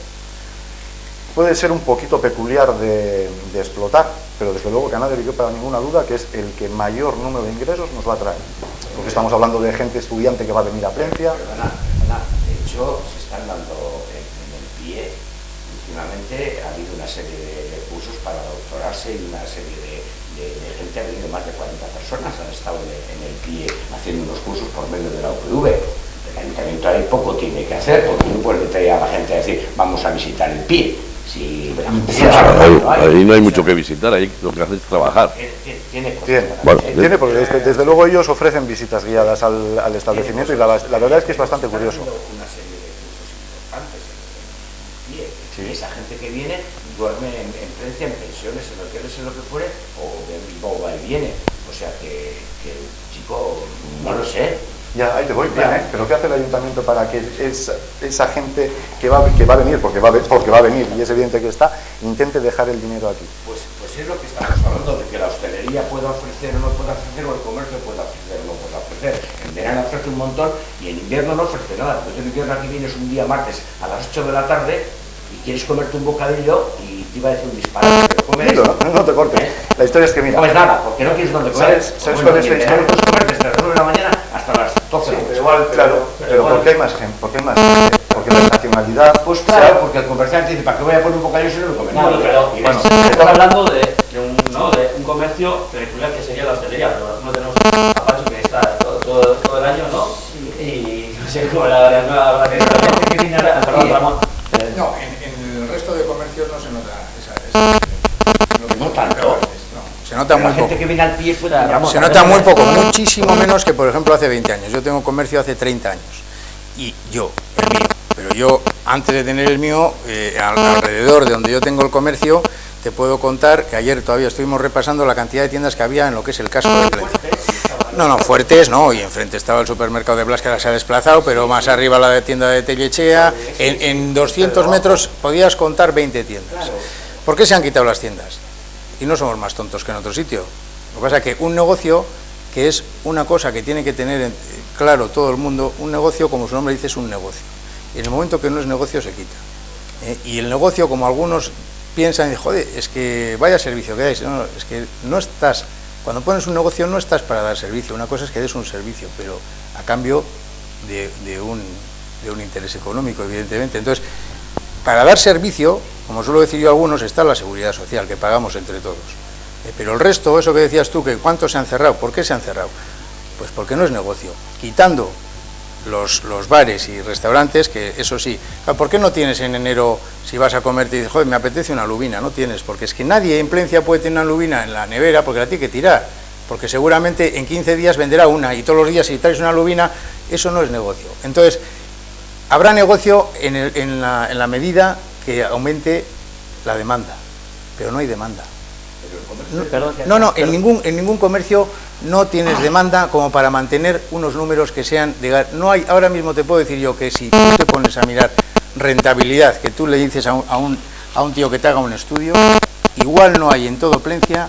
puede ser un poquito peculiar de explotar, pero desde luego que a nadie le quepa ninguna duda que es el que mayor número de ingresos nos va a traer. Porque estamos hablando de gente estudiante que va a venir a Plencia. Perdona, de hecho se están dando en el PIE, últimamente ha habido una serie de cursos para doctorarse y una serie de gente, ha venido más de 40 personas, han estado en el PIE haciendo unos cursos por medio de la UPV. El ayuntamiento ahí poco tiene que hacer, porque no puede traer a la gente a decir vamos a visitar el PIE. Sí, ahí no hay mucho que visitar, ahí lo que hace es trabajar. Tiene, porque desde luego ellos ofrecen visitas guiadas al establecimiento y la verdad es que es bastante curioso. Una serie de cursos importantes en el PIE. Sí. Esa gente que viene duerme en Plencia, en pensiones, en hoteles, en lo que fuere, o va y viene. O sea que el chico, no lo sé. Ya, ahí te voy, bien, ¿eh? Pero ¿qué hace el ayuntamiento para que esa gente que va a venir, porque va a venir, y es evidente que está, intente dejar el dinero aquí? Pues es lo que estamos hablando, de que la hostelería pueda ofrecer o no pueda ofrecer, o el comercio pueda ofrecer o no pueda ofrecer. En verano ofrece un montón y en invierno no ofrece nada. Entonces en invierno aquí vienes un día martes a las 8 de la tarde y quieres comerte un bocadillo y te iba a decir un disparate, pero comes... No te cortes. ¿Eh? La historia es que mira... No comes nada, porque no tienes dónde comer. ¿Sabes cuál es la historia? Puedes comer desde las 9 de la mañana hasta las 12 de la noche. Igual, Pero ¿por qué hay más gente? ¿Por qué hay más gente? Porque la estacionalidad... Pues claro, porque el comerciante dice, ¿para qué voy a poner un bocadillo si no me come nada? Bueno, pero Bueno, estamos hablando de un comercio peculiar que sería la hostelería, pero no tenemos a Pacho que está todo el año, ¿no? Y no sé cómo la gente que viene a... Perdón, Ramón. No, en el resto de comercios no se nota No tanto. se nota muy La poco. gente que viene al pie fuera, Ramón, Se nota muy poco, muchísimo menos que, por ejemplo, hace 20 años. Yo tengo comercio hace 30 años. Y yo, el mío. Pero yo, antes de tener el mío, alrededor de donde yo tengo el comercio, te puedo contar que ayer todavía estuvimos repasando la cantidad de tiendas que había en lo que es el casco de Palencia. No, Fuertes no, y enfrente estaba el supermercado de Blas, que ahora se ha desplazado, pero más arriba la tienda de Tellechea. En 200 metros podías contar 20 tiendas. ¿Por qué se han quitado las tiendas? Y no somos más tontos que en otro sitio. Lo que pasa es que un negocio, que es una cosa que tiene que tener claro todo el mundo, un negocio, como su nombre dice, es un negocio. Y en el momento que no es negocio, se quita. Y el negocio, como algunos piensan, joder, es que vaya servicio que dais. No, es que no estás, cuando pones un negocio no estás para dar servicio. Una cosa es que des un servicio, pero a cambio de un interés económico, evidentemente. Entonces, para dar servicio, como suelo decir yo a algunos, está la seguridad social, que pagamos entre todos. Pero el resto, eso que decías tú, que ¿cuántos se han cerrado? ¿Por qué se han cerrado? Pues porque no es negocio. Quitando los bares y restaurantes, que eso sí, ¿por qué no tienes en enero, si vas a comer, te dices, joder, me apetece una lubina? No tienes, porque es que nadie en Plencia puede tener una lubina en la nevera porque la tiene que tirar, porque seguramente en 15 días venderá una, y todos los días si traes una lubina, eso no es negocio. Entonces, habrá negocio en la medida que aumente la demanda, pero no hay demanda. No, en ningún comercio no tienes demanda como para mantener unos números que sean no hay. Ahora mismo te puedo decir yo que si tú te pones a mirar rentabilidad, que tú le dices a un tío que te haga un estudio, igual no hay en todo Plencia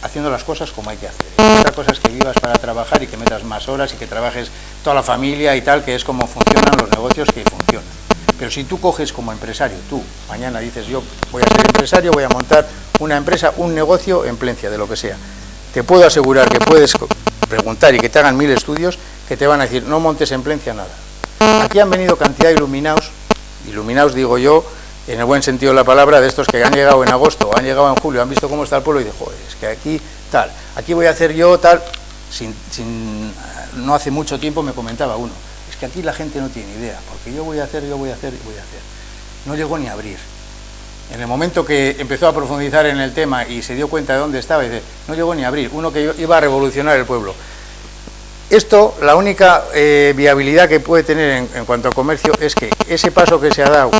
haciendo las cosas como hay que hacer. Otra cosa es que vivas para trabajar y que metas más horas y que trabajes toda la familia y tal, que es como funcionan los negocios que funcionan. Pero si tú coges como empresario, tú mañana dices, yo voy a ser empresario, voy a montar una empresa, un negocio en Plencia, de lo que sea, te puedo asegurar que puedes preguntar y que te hagan 1000 estudios que te van a decir, no montes en Plencia nada. Aquí han venido cantidad de iluminados digo yo, en el buen sentido de la palabra, de estos que han llegado en agosto, han llegado en julio, han visto cómo está el pueblo y dicen, joder, es que aquí tal, aquí voy a hacer yo tal, no hace mucho tiempo me comentaba uno, es que aquí la gente no tiene idea, porque yo voy a hacer. No llegó ni a abrir. En el momento que empezó a profundizar en el tema y se dio cuenta de dónde estaba, dice, no llegó ni a abrir, uno que iba a revolucionar el pueblo. Esto, la única viabilidad que puede tener en cuanto a comercio es que ese paso que se ha dado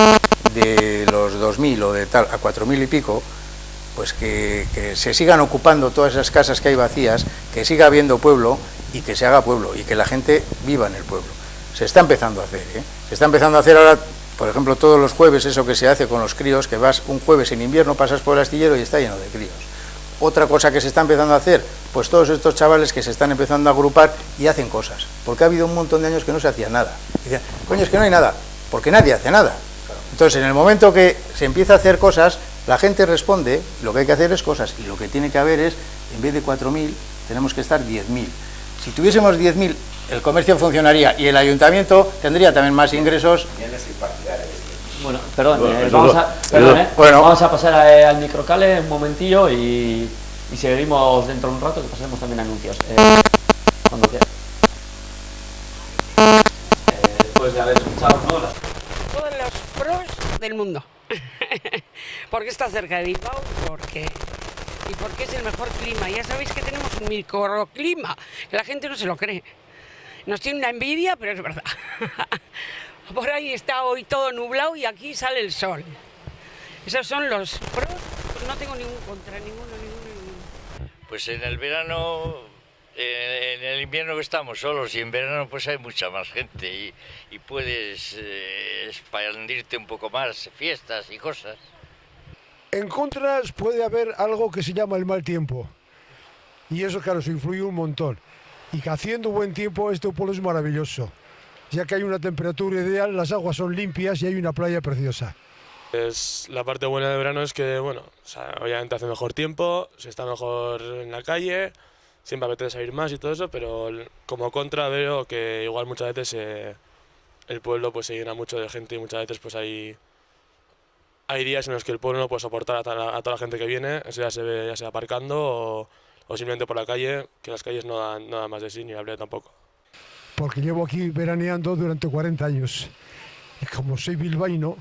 de los 2.000 o de tal a 4.000 y pico, pues que se sigan ocupando todas esas casas que hay vacías, que siga habiendo pueblo y que se haga pueblo y que la gente viva en el pueblo. Se está empezando a hacer, Se está empezando a hacer ahora, por ejemplo, todos los jueves, eso que se hace con los críos, que vas un jueves en invierno, pasas por el astillero y está lleno de críos. Otra cosa que se está empezando a hacer, pues todos estos chavales que se están empezando a agrupar y hacen cosas, porque ha habido un montón de años que no se hacía nada. Y dicen, coño, es que no hay nada, porque nadie hace nada. Entonces, en el momento que se empieza a hacer cosas, la gente responde, lo que hay que hacer es cosas, y lo que tiene que haber es, en vez de 4.000, tenemos que estar 10.000. Si tuviésemos 10.000, el comercio funcionaría y el ayuntamiento tendría también más ingresos. Bueno, perdón, vamos a pasar al microcale un momentillo y seguimos dentro de un rato, que pasaremos también anuncios. Cuando quieras. Después de haber escuchado, ¿no? Todos los pros del mundo. Porque está cerca de Bilbao, porque es el mejor clima. Ya sabéis que tenemos un microclima, que la gente no se lo cree. Nos tiene una envidia, pero es verdad. Por ahí está hoy todo nublado y aquí sale el sol. Esos son los pros, pues no tengo ningún contra, ninguno. Pues en el verano En el invierno que estamos solos y en verano pues hay mucha más gente y puedes expandirte un poco más, fiestas y cosas. En contras puede haber algo que se llama el mal tiempo y eso claro, se influye un montón y que haciendo buen tiempo este pueblo es maravilloso, ya que hay una temperatura ideal, las aguas son limpias y hay una playa preciosa. La parte buena de verano es que, bueno, o sea, obviamente hace mejor tiempo, se está mejor en la calle, siempre apetece salir más y todo eso, pero como contra veo que igual muchas veces el pueblo pues se llena mucho de gente y muchas veces pues hay días en los que el pueblo no puede soportar a toda la gente que viene, eso ya se ve ya sea aparcando o simplemente por la calle, que las calles no dan nada más de sí ni hablé tampoco. Porque llevo aquí veraneando durante 40 años y como soy bilbaíno,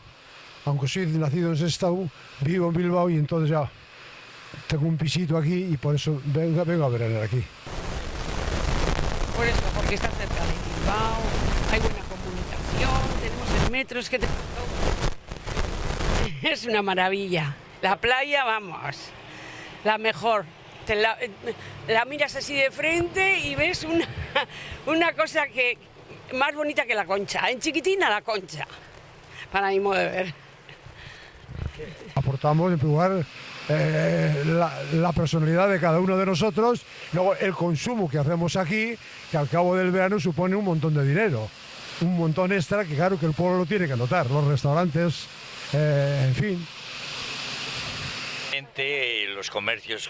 aunque soy nacido en Sestao, vivo en Bilbao y entonces ya tengo un pisito aquí y por eso vengo a veranear aquí. Por eso, porque está cerca de Bilbao, hay buena comunicación, tenemos el metro, es que es una maravilla. La playa, vamos, la mejor. La miras así de frente y ves una cosa que más bonita que la Concha, en chiquitina la Concha, para mi modo de ver. Aportamos en primer lugar la personalidad de cada uno de nosotros, luego el consumo que hacemos aquí, que al cabo del verano supone un montón de dinero, un montón extra que claro que el pueblo lo tiene que notar, los restaurantes, en fin. Los comercios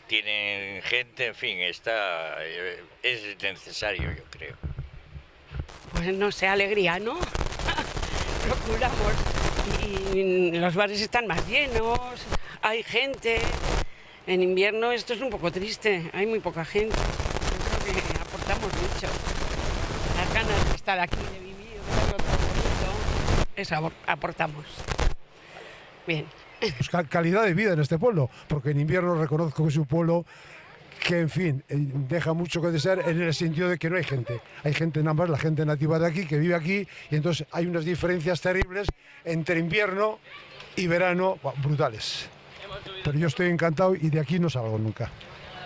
tienen gente, en fin, es necesario, yo creo. Pues no sé, alegría, ¿no? Procuramos. Y los bares están más llenos, hay gente. En invierno esto es un poco triste, hay muy poca gente. Yo creo que aportamos mucho. Las ganas de estar aquí, de vivir, de verlo todo bonito, eso aportamos. Bien. Calidad de vida en este pueblo, porque en invierno reconozco que es un pueblo que, en fin, deja mucho que desear en el sentido de que no hay gente. Hay gente nada más, la gente nativa de aquí, que vive aquí, y entonces hay unas diferencias terribles entre invierno y verano, brutales. Pero yo estoy encantado y de aquí no salgo nunca.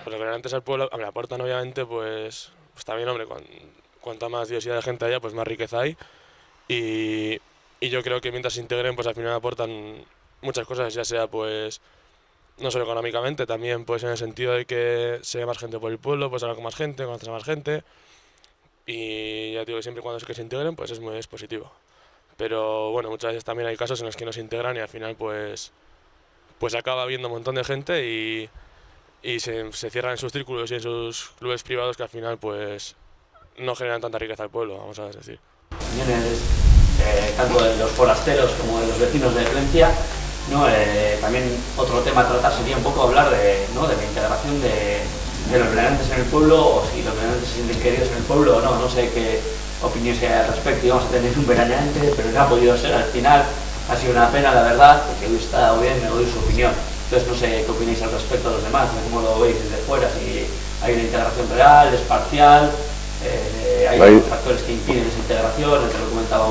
Pues los veraneantes al pueblo me aportan obviamente, pues también, hombre, cuanta más diversidad de gente haya, pues más riqueza hay. Y yo creo que mientras se integren, pues al final aportan muchas cosas, ya sea pues no solo económicamente, también pues en el sentido de que se ve más gente por el pueblo, pues hablar con más gente, conocer a más gente y ya digo que siempre y cuando es que se integren pues es positivo. Pero bueno, muchas veces también hay casos en los que no se integran y al final pues acaba habiendo un montón de gente y se cierran en sus círculos y en sus clubes privados que al final pues no generan tanta riqueza al pueblo, vamos a decir. Tanto de los forasteros como de los vecinos de Plentzia, ¿no? También otro tema a tratar sería un poco hablar de la integración de los veraneantes en el pueblo, o si los veraneantes se sienten queridos en el pueblo o no. No sé qué opinión hay al respecto. Íbamos a tener un veraneante, pero no ha podido ser al final. Ha sido una pena, la verdad, porque hoy está bien, me doy su opinión. Entonces no sé qué opináis al respecto a los demás, cómo lo veis desde fuera, si hay una integración real, es parcial. Hay factores que impiden esa integración, el que lo comentaba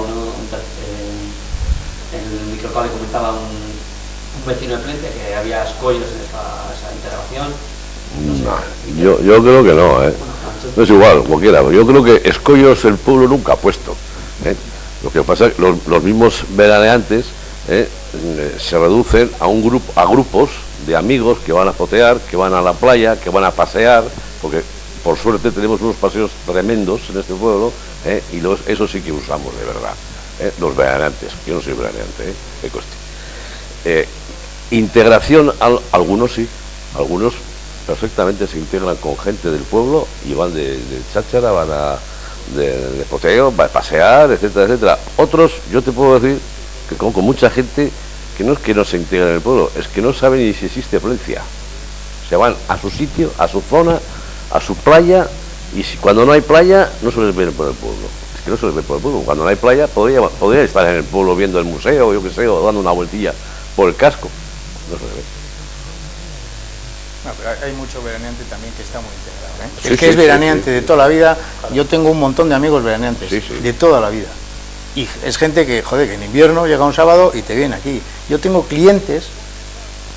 el microcable comentaba un vecino de Plentzia que había escollos en esa integración. No sé. Yo creo que no, no es igual, cualquiera. Yo creo que escollos el pueblo nunca ha puesto. Lo que pasa es que los mismos veraneantes se reducen a grupos de amigos que van a jotear, que van a la playa, que van a pasear, porque por suerte tenemos unos paseos tremendos en este pueblo, y eso sí que usamos de verdad, los veraneantes. Yo no soy veraneante, que coste. Integración, algunos sí, algunos perfectamente se integran con gente del pueblo y van de cháchara, van de poteo, van a pasear, etcétera, etcétera. Otros, yo te puedo decir que con mucha gente que no es que no se integren en el pueblo, es que no saben ni si existe Plentzia. Se van a su sitio, a su zona, a su playa, y cuando no hay playa no se les ve por el pueblo. Es que no se les ve por el pueblo. Cuando no hay playa podría estar en el pueblo viendo el museo, yo qué sé, o dando una vueltilla por el casco. No se les ve. No, pero hay mucho veraneante también que está muy integrado, Sí, el que sí, es veraneante de toda la vida, claro. Yo tengo un montón de amigos veraneantes, de toda la vida. Y es gente que, joder, que en invierno llega un sábado y te viene aquí. Yo tengo clientes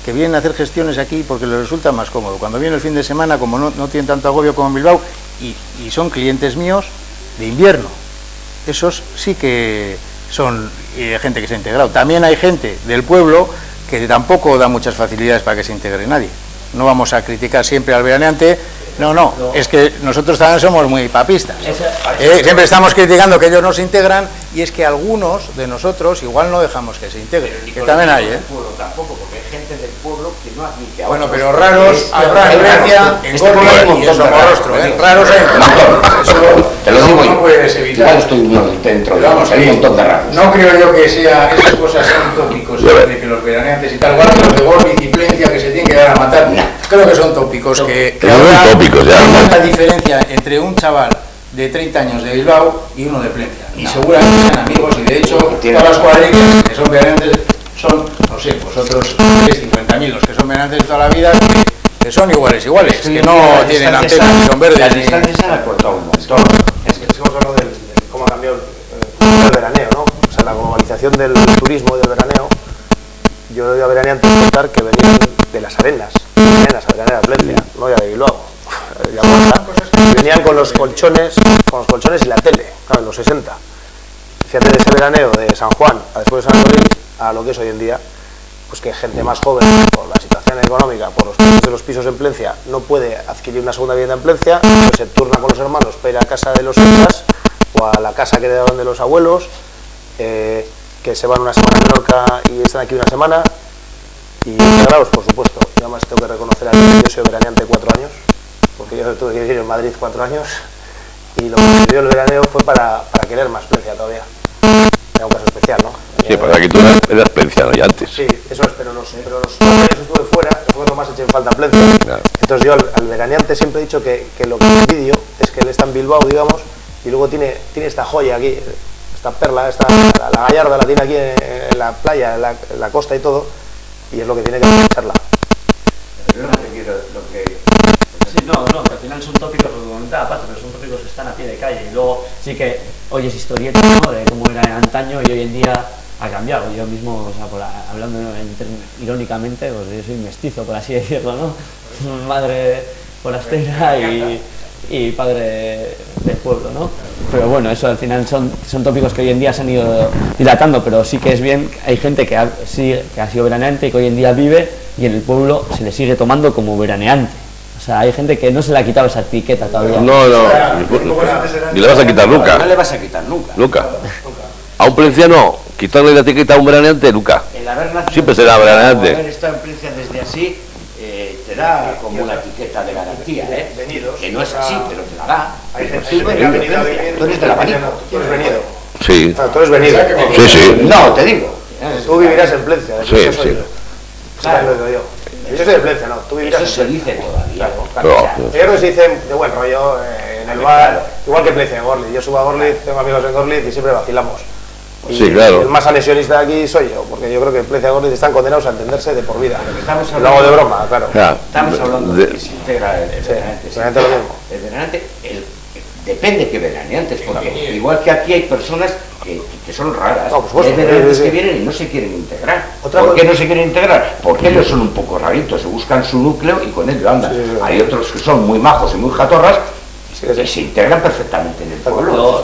que vienen a hacer gestiones aquí porque les resulta más cómodo. Cuando viene el fin de semana, como no tienen tanto agobio como en Bilbao, y son clientes míos de invierno. Esos sí que son gente que se ha integrado. También hay gente del pueblo que tampoco da muchas facilidades para que se integre nadie. No vamos a criticar siempre al veraneante. No, es que nosotros también somos muy papistas. Siempre estamos criticando que ellos no se integran, y es que algunos de nosotros igual no dejamos que se integren, que también hay, Tampoco, porque hay gente del pueblo que no admite a bueno, otros. pero raros habrá en Grecia, en Gorli y en Somorrostro, raros hay. Eso te lo digo no yo. puedes evitar. Igual estoy dentro, hay un montón de raros. No creo yo que sea, esas cosas sean tópicos de que los veraneantes y tal, igual que los de Gorli y Plencia que se tienen que dar a matar. Creo que son tópicos que ahora hay una diferencia entre un chaval de 30 años de Bilbao y uno de Plencia. Y seguramente sean amigos, y de hecho todas las cuadrillas que son veraneantes son, no sé, vosotros 50.000 los que son veraneantes de toda la vida, que son iguales, que no tienen antenas ni son verdes. Las distancias han acortado un montón. Es que hemos hablado de cómo ha cambiado el veraneo, ¿no? O sea, la globalización del turismo y del veraneo. Yo he oído a veraneantes contar que venían de las arenas a veranear a Plencia, no ya de Bilbao, venían con los colchones y la tele, claro, en los 60. Fíjate de ese veraneo de San Juan a después de San Luis a lo que es hoy en día, pues que gente más joven, por la situación económica, por los precios de los pisos en Plencia, no puede adquirir una segunda vivienda en Plencia, pues se turna con los hermanos para ir a casa de los hijas o a la casa que heredaron de los abuelos, que se van una semana a Menorca y están aquí una semana, y integrados, por supuesto. Yo además tengo que reconocer a que yo soy veraneante 4 años, porque yo tuve que vivir en Madrid 4 años, y lo que me dio el veraneo fue para querer más Plencia todavía. Era un caso especial, ¿no? Sí, para que tú eras plenciano ya antes. Sí, eso es, pero los 4 años estuve fuera, fue cuando más eché en falta Plencia. Claro. Entonces yo al veraneante siempre he dicho que lo que envidio es que él está en Bilbao, digamos, y luego tiene esta joya aquí, esta perla, la gallarda la tiene aquí en la playa, en la costa y todo, y es lo que tiene que aprovecharla. Yo no te quiero lo que... Sí, no, que al final son tópicos, lo que comentaba Pato, pero son tópicos que están a pie de calle, y luego sí que oyes historietas, ¿no?, de cómo era antaño y hoy en día ha cambiado. Yo mismo, o sea, hablando irónicamente, pues yo soy mestizo, por así decirlo, ¿no? Madre forastera y padre del pueblo, ¿no? Pero bueno, eso al final son tópicos que hoy en día se han ido dilatando, pero sí que es bien, hay gente que ha sido veraneante y que hoy en día vive, y en el pueblo se le sigue tomando como veraneante. O sea, hay gente que no se le ha quitado esa etiqueta todavía. No, ni le vas a quitar nunca. No le vas a quitar nunca. Nunca. A un plenciano, quitarle la etiqueta a un veraneante, nunca. Siempre será veraneante. El haber estado en Plencia desde así, te da como una etiqueta de garantía, que no es así, pero te la da. Tú eres de la Abanico. Tú eres venido. Sí. Tú eres venido. Sí. No, te digo. Tú vivirás en Plencia. Sí. Claro, lo digo yo. Yo soy de Plencia, ¿no? Tú vivirás. Eso se dice todavía. Yo creo que se dice de buen rollo en el bar, igual que Plencia, en Gorli. Yo subo a Gorli, tengo amigos en Gorli y siempre vacilamos. Y sí, claro. El más anexionista de aquí soy yo, porque yo creo que en Plencia y Gorli están condenados a entenderse de por vida. Lo hago de broma, claro. Estamos hablando de que se integra el veraneante. El veraneante, depende que veraneantes, porque igual que aquí hay personas que son raras, hay veraneantes que vienen y no se quieren integrar. ¿Por qué no se quieren integrar? Porque ellos son un poco raritos, se buscan su núcleo y con ello andan. Hay otros que son muy majos y muy jatorras que se integran perfectamente en el pueblo.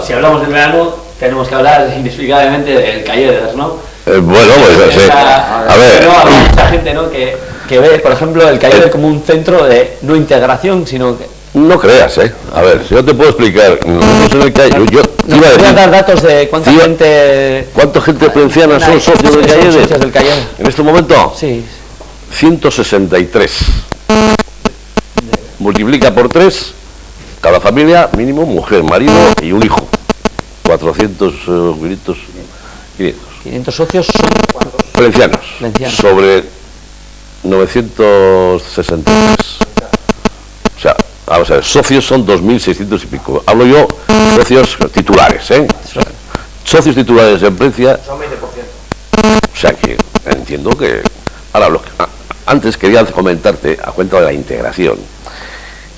Si hablamos del verano, tenemos que hablar inexplicablemente del Calleder, ¿no? Bueno, pues sí. A ver. No, hay mucha gente, ¿no?, que ve, por ejemplo, el Calleder como un centro de no integración, sino que... No creas, A ver, si yo te puedo explicar, nosotros en el Calleder, yo te iba a decir... dar datos de cuánta gente... ¿Cuánta gente plenciana son socios del Calleder? ¿En este momento? Sí. 163. Multiplica por 3, cada familia, mínimo, mujer, marido y un hijo. 400, 500 socios son plencianos. Sobre 963. O sea, vamos a ver, socios son 2.600 y pico. Hablo yo socios titulares, Socios titulares en Plencia. Son 20%. O sea que entiendo que... Ahora, antes quería comentarte, a cuenta de la integración.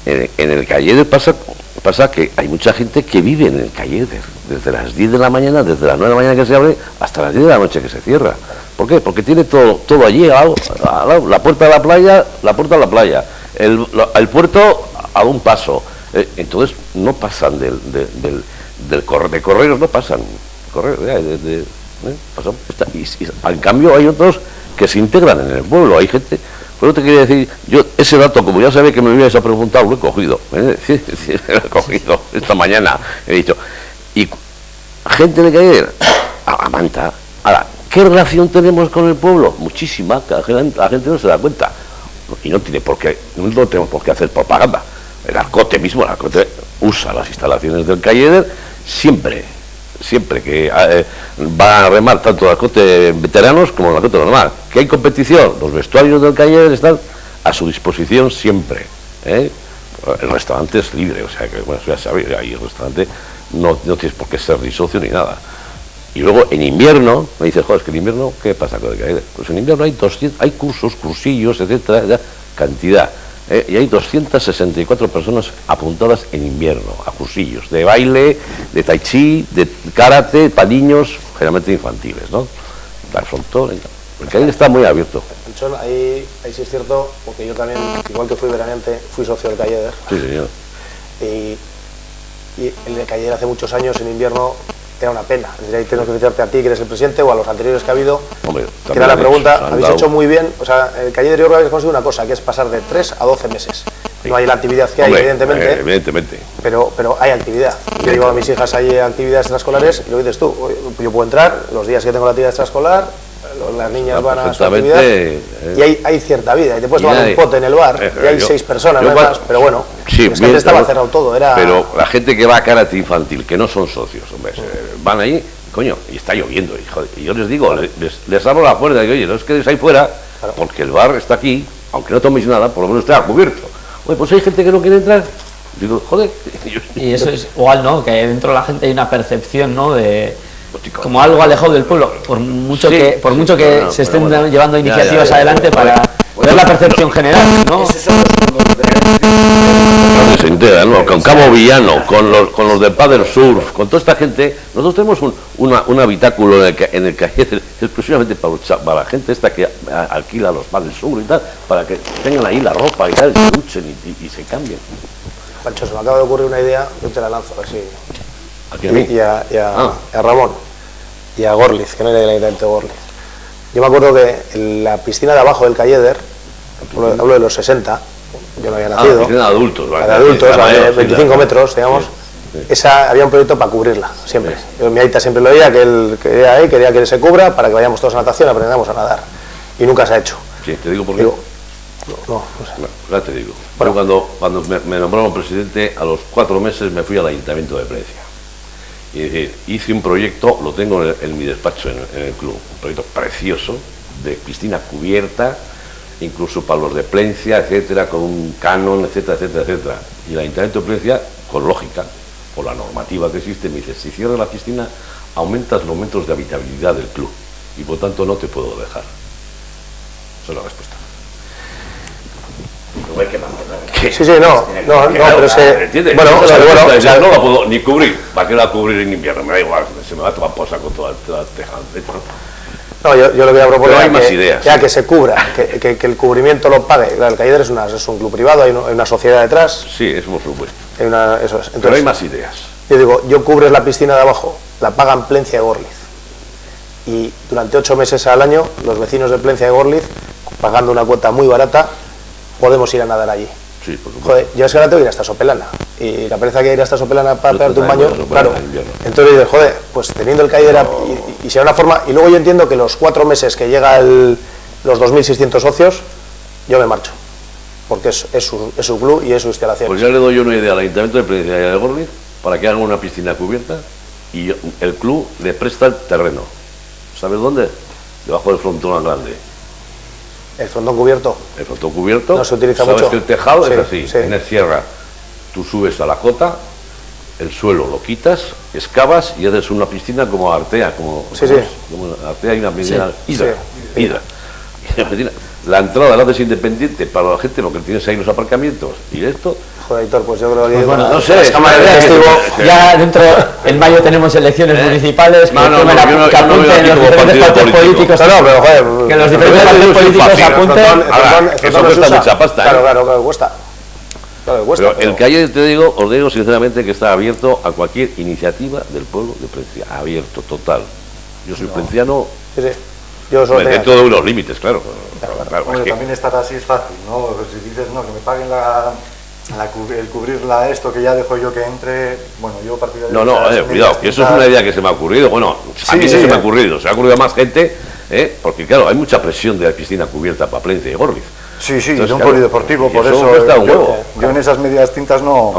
En el Calleder pasa que hay mucha gente que vive en el Calleder. desde las 10 de la mañana, desde las 9 de la mañana que se abre, hasta las 10 de la noche que se cierra. ¿Por qué? Porque tiene todo allí, al lado, la puerta de la playa, el puerto a un paso. Entonces no pasan de correos, no pasan. Y en cambio hay otros que se integran en el pueblo, hay gente. Pero te quería decir, yo ese dato, como ya sabía que me ibais a preguntar, lo he cogido, lo he cogido esta mañana, he dicho, y gente de Caller, a Manta. Ahora, ¿qué relación tenemos con el pueblo? Muchísima, la gente no se da cuenta, y no tenemos por qué hacer propaganda. El Arcote mismo, el Arcote usa las instalaciones del Caller siempre que va a remar tanto el Arcote veteranos como el Arcote normal. ¿Que hay competición? Los vestuarios del Caller están a su disposición siempre. El restaurante es libre, o sea que, bueno, ya sabéis, ahí el restaurante no tienes por qué ser ni socio ni nada. Y luego en invierno, me dices, joder, es que en invierno, ¿qué pasa con el Caller? Pues en invierno hay cursillos, etcétera, cantidad. Y hay 264 personas apuntadas en invierno a cursillos de baile, de tai chi, de karate, para niños, generalmente infantiles, ¿no? El Caller está muy abierto. Anchón, ahí sí es cierto, porque yo también, igual que fui veraneante, fui socio del Caller. Sí, señor. Y el Caller hace muchos años, en invierno, era una pena. Ahí tengo que felicitarte a ti, que eres el presidente, o a los anteriores que ha habido. Hombre, que era la pregunta, habéis hecho muy bien. O sea, el Caller yo creo que habéis conseguido una cosa, que es pasar de 3 a 12 meses. Sí. No hay la actividad que hay, evidentemente. Pero hay actividad. Yo llevo a mis hijas ahí a actividades extraescolares, y lo dices tú, yo puedo entrar los días que tengo la actividad extraescolar, las niñas van a su actividad, y hay cierta vida, y te puedes tomar un pote en el bar, y hay 6 personas más, pero bueno, sí, es que antes estaba cerrado todo. Pero la gente que va a karate infantil, que no son socios, hombre, van ahí, coño, y está lloviendo, y yo les digo, les abro la puerta y digo, oye, no os quedéis ahí fuera, porque el bar está aquí, aunque no toméis nada, por lo menos está cubierto. Oye, pues hay gente que no quiere entrar. Digo, joder. Y eso es igual, ¿no? Que dentro de la gente hay una percepción, ¿no? De como algo alejado del pueblo, por mucho que se estén llevando iniciativas adelante para ver la percepción general, ¿no? Se integran, ¿no? Con Cabo Villano, con los del paddle surf, con toda esta gente. Nosotros tenemos un habitáculo en el que exclusivamente para la gente esta que alquila los paddle surf y tal, para que tengan ahí la ropa y tal, se duchen y se cambien. Pancho, se me acaba de ocurrir una idea, yo te la lanzo, a ver si... ¿A mí? Y a Ramón, y a Gorliz, que no era del ayuntamiento de Gorliz. Yo me acuerdo que en la piscina de abajo del Caller, hablo de los 60, yo no había nacido. La piscina de adultos, ¿vale? De adultos, de 25 metros, digamos. Esa, había un proyecto para cubrirla, siempre. Mi aita siempre lo veía, que él quería que se cubra para que vayamos todos a natación, aprendamos a nadar. Y nunca se ha hecho. Sí, te digo por qué. No sé. Bueno, ya te digo. Bueno, yo cuando me nombraron presidente, a los 4 meses me fui al Ayuntamiento de Plencia. Y decir, hice un proyecto, lo tengo en mi despacho en el club, un proyecto precioso, de piscina cubierta, incluso para los de Plencia, etcétera, con un canon, etcétera, etcétera, etcétera. Y el Ayuntamiento de Plencia, con lógica, por la normativa que existe, me dice, si cierras la piscina, aumentas los momentos de habitabilidad del club, y por tanto no te puedo dejar. Esa es la respuesta. Sí, no, pero se... ¿Entiendes? Bueno, no la puedo ni cubrir. ¿Para qué la cubrir en invierno? Me da igual, se me va a tomar posa con toda la tejada. No, yo lo que voy a proponer hay más ideas. Ya que se cubra, que el cubrimiento lo pague. Claro, el Caller es un club privado, hay una sociedad detrás. Sí, eso por supuesto. Eso es. Entonces, pero hay más ideas. Yo digo, yo cubres la piscina de abajo, la pagan Plencia y Gorliz. Y durante 8 meses al año, los vecinos de Plencia y Gorliz, pagando una cuota muy barata, podemos ir a nadar allí. Sí, por supuesto. Joder, yo es que ahora tengo que ir hasta Sopelana. Y la pereza que ir hasta Sopelana para pegarte un baño, claro. Entonces dices, joder, pues teniendo el Caller y sea una forma. Y luego yo entiendo que los 4 meses que llega los 2.600 socios, yo me marcho. Porque es su club y es su instalación. Pues ya le doy una idea al Ayuntamiento de Plencia y de Gorliz para que hagan una piscina cubierta y el club le presta el terreno. ¿Sabes dónde? Debajo del frontón grande. ¿El frontón cubierto? El frontón cubierto. No se utiliza mucho. Sabes que el tejado es así, sí. En el sierra. Tú subes a la cota, el suelo lo quitas, excavas y haces una piscina como Artea, como Artea hay una piscina hidra. la entrada la haces independiente para la gente porque tienes ahí los aparcamientos y esto. Joder, Héctor, pues yo creo que... Pues bueno, no sé, ya dentro, en mayo tenemos elecciones municipales, que apunten los diferentes partidos políticos. Que los diferentes partidos políticos apunten. Eso cuesta mucha pasta. Claro, cuesta. Pero el Calle, os digo sinceramente que está abierto a cualquier iniciativa del pueblo de Plencia. Abierto, total. Yo soy plenciano. Sí. Yo soy dentro de unos límites, claro. Hombre, es que también estar así es fácil, ¿no? Si dices, no, que me paguen el cubrirla esto, que ya dejo yo que entre, bueno, yo partido de... No, cuidado, que eso es una idea que se me ha ocurrido, bueno, a mí se me ha ocurrido, se ha ocurrido a más gente, porque claro, hay mucha presión de la piscina cubierta para Plencia y Gorliz. Sí, entonces, de un polideportivo, por eso yo en esas medias tintas no,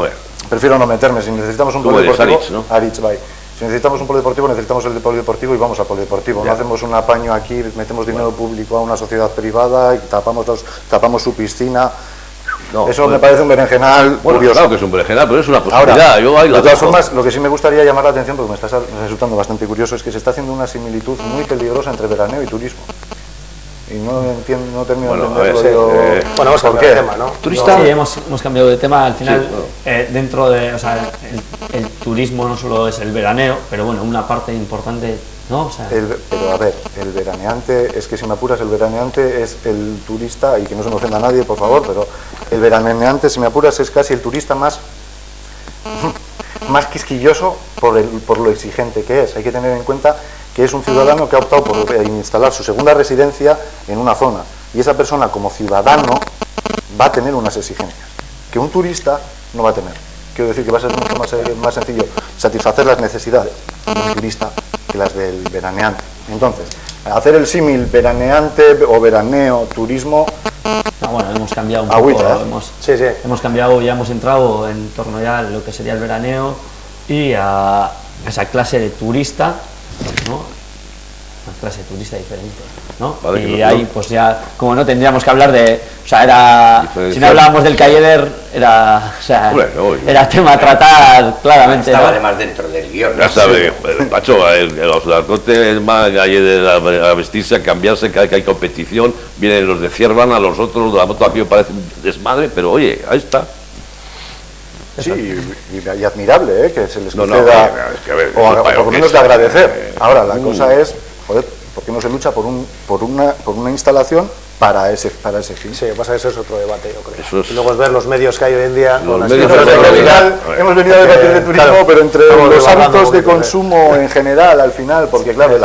prefiero no meterme. Si necesitamos un polideportivo, Aritz, bye. Si necesitamos un polideportivo, necesitamos el polideportivo y vamos al polideportivo. No hacemos un apaño aquí, metemos dinero público a una sociedad privada y tapamos su piscina. No, eso me parece un berenjenal curioso. Claro que es un berenjenal, pero es una posibilidad. Ahora, de todas formas, lo que sí me gustaría llamar la atención, porque me está resultando bastante curioso, es que se está haciendo una similitud muy peligrosa entre veraneo y turismo. Y no termino de entenderlo. Bueno, vamos a cambiar de tema, ¿no? Turista, sí, hemos cambiado de tema. Al final, dentro de, o sea, el turismo no solo es el veraneo, pero bueno, una parte importante, ¿no? O sea, pero a ver, el veraneante, es que si me apuras, el veraneante es el turista, y que no se me ofenda a nadie, por favor, pero el veraneante, si me apuras, es casi el turista más quisquilloso por lo exigente que es. Hay que tener en cuenta que es un ciudadano que ha optado por instalar su segunda residencia en una zona, y esa persona como ciudadano va a tener unas exigencias que un turista no va a tener. Quiero decir que va a ser mucho más sencillo satisfacer las necesidades de un turista que las del veraneante. Entonces, hacer el símil veraneante o veraneo, turismo... bueno, hemos cambiado un poco, hemos cambiado, ya hemos entrado en torno ya a lo que sería el veraneo y a esa clase de turista, ¿no? Una clase de turista diferente, ¿no? Vale, y ahí pues ya, como no tendríamos que hablar de, o sea, si no hablábamos del Calleder, era tema a tratar claramente. Estaba además dentro del guión. Ya sabe, macho, los arcotes más Calleder a vestirse, a cambiarse, cada vez que hay competición, vienen los de Ciervan, a los otros, la moto aquí me parece un desmadre, pero oye, ahí está. Sí, y admirable, que se les conceda, o por lo menos de agradecer. Ahora, la cosa es, joder, ¿por qué no se lucha por una instalación para ese fin? Sí, pasa que eso es otro debate, yo creo. Y luego es ver los medios que hay hoy en día. Al final hemos venido a debatir de turismo, pero entre los hábitos de consumo en general, al final, porque claro,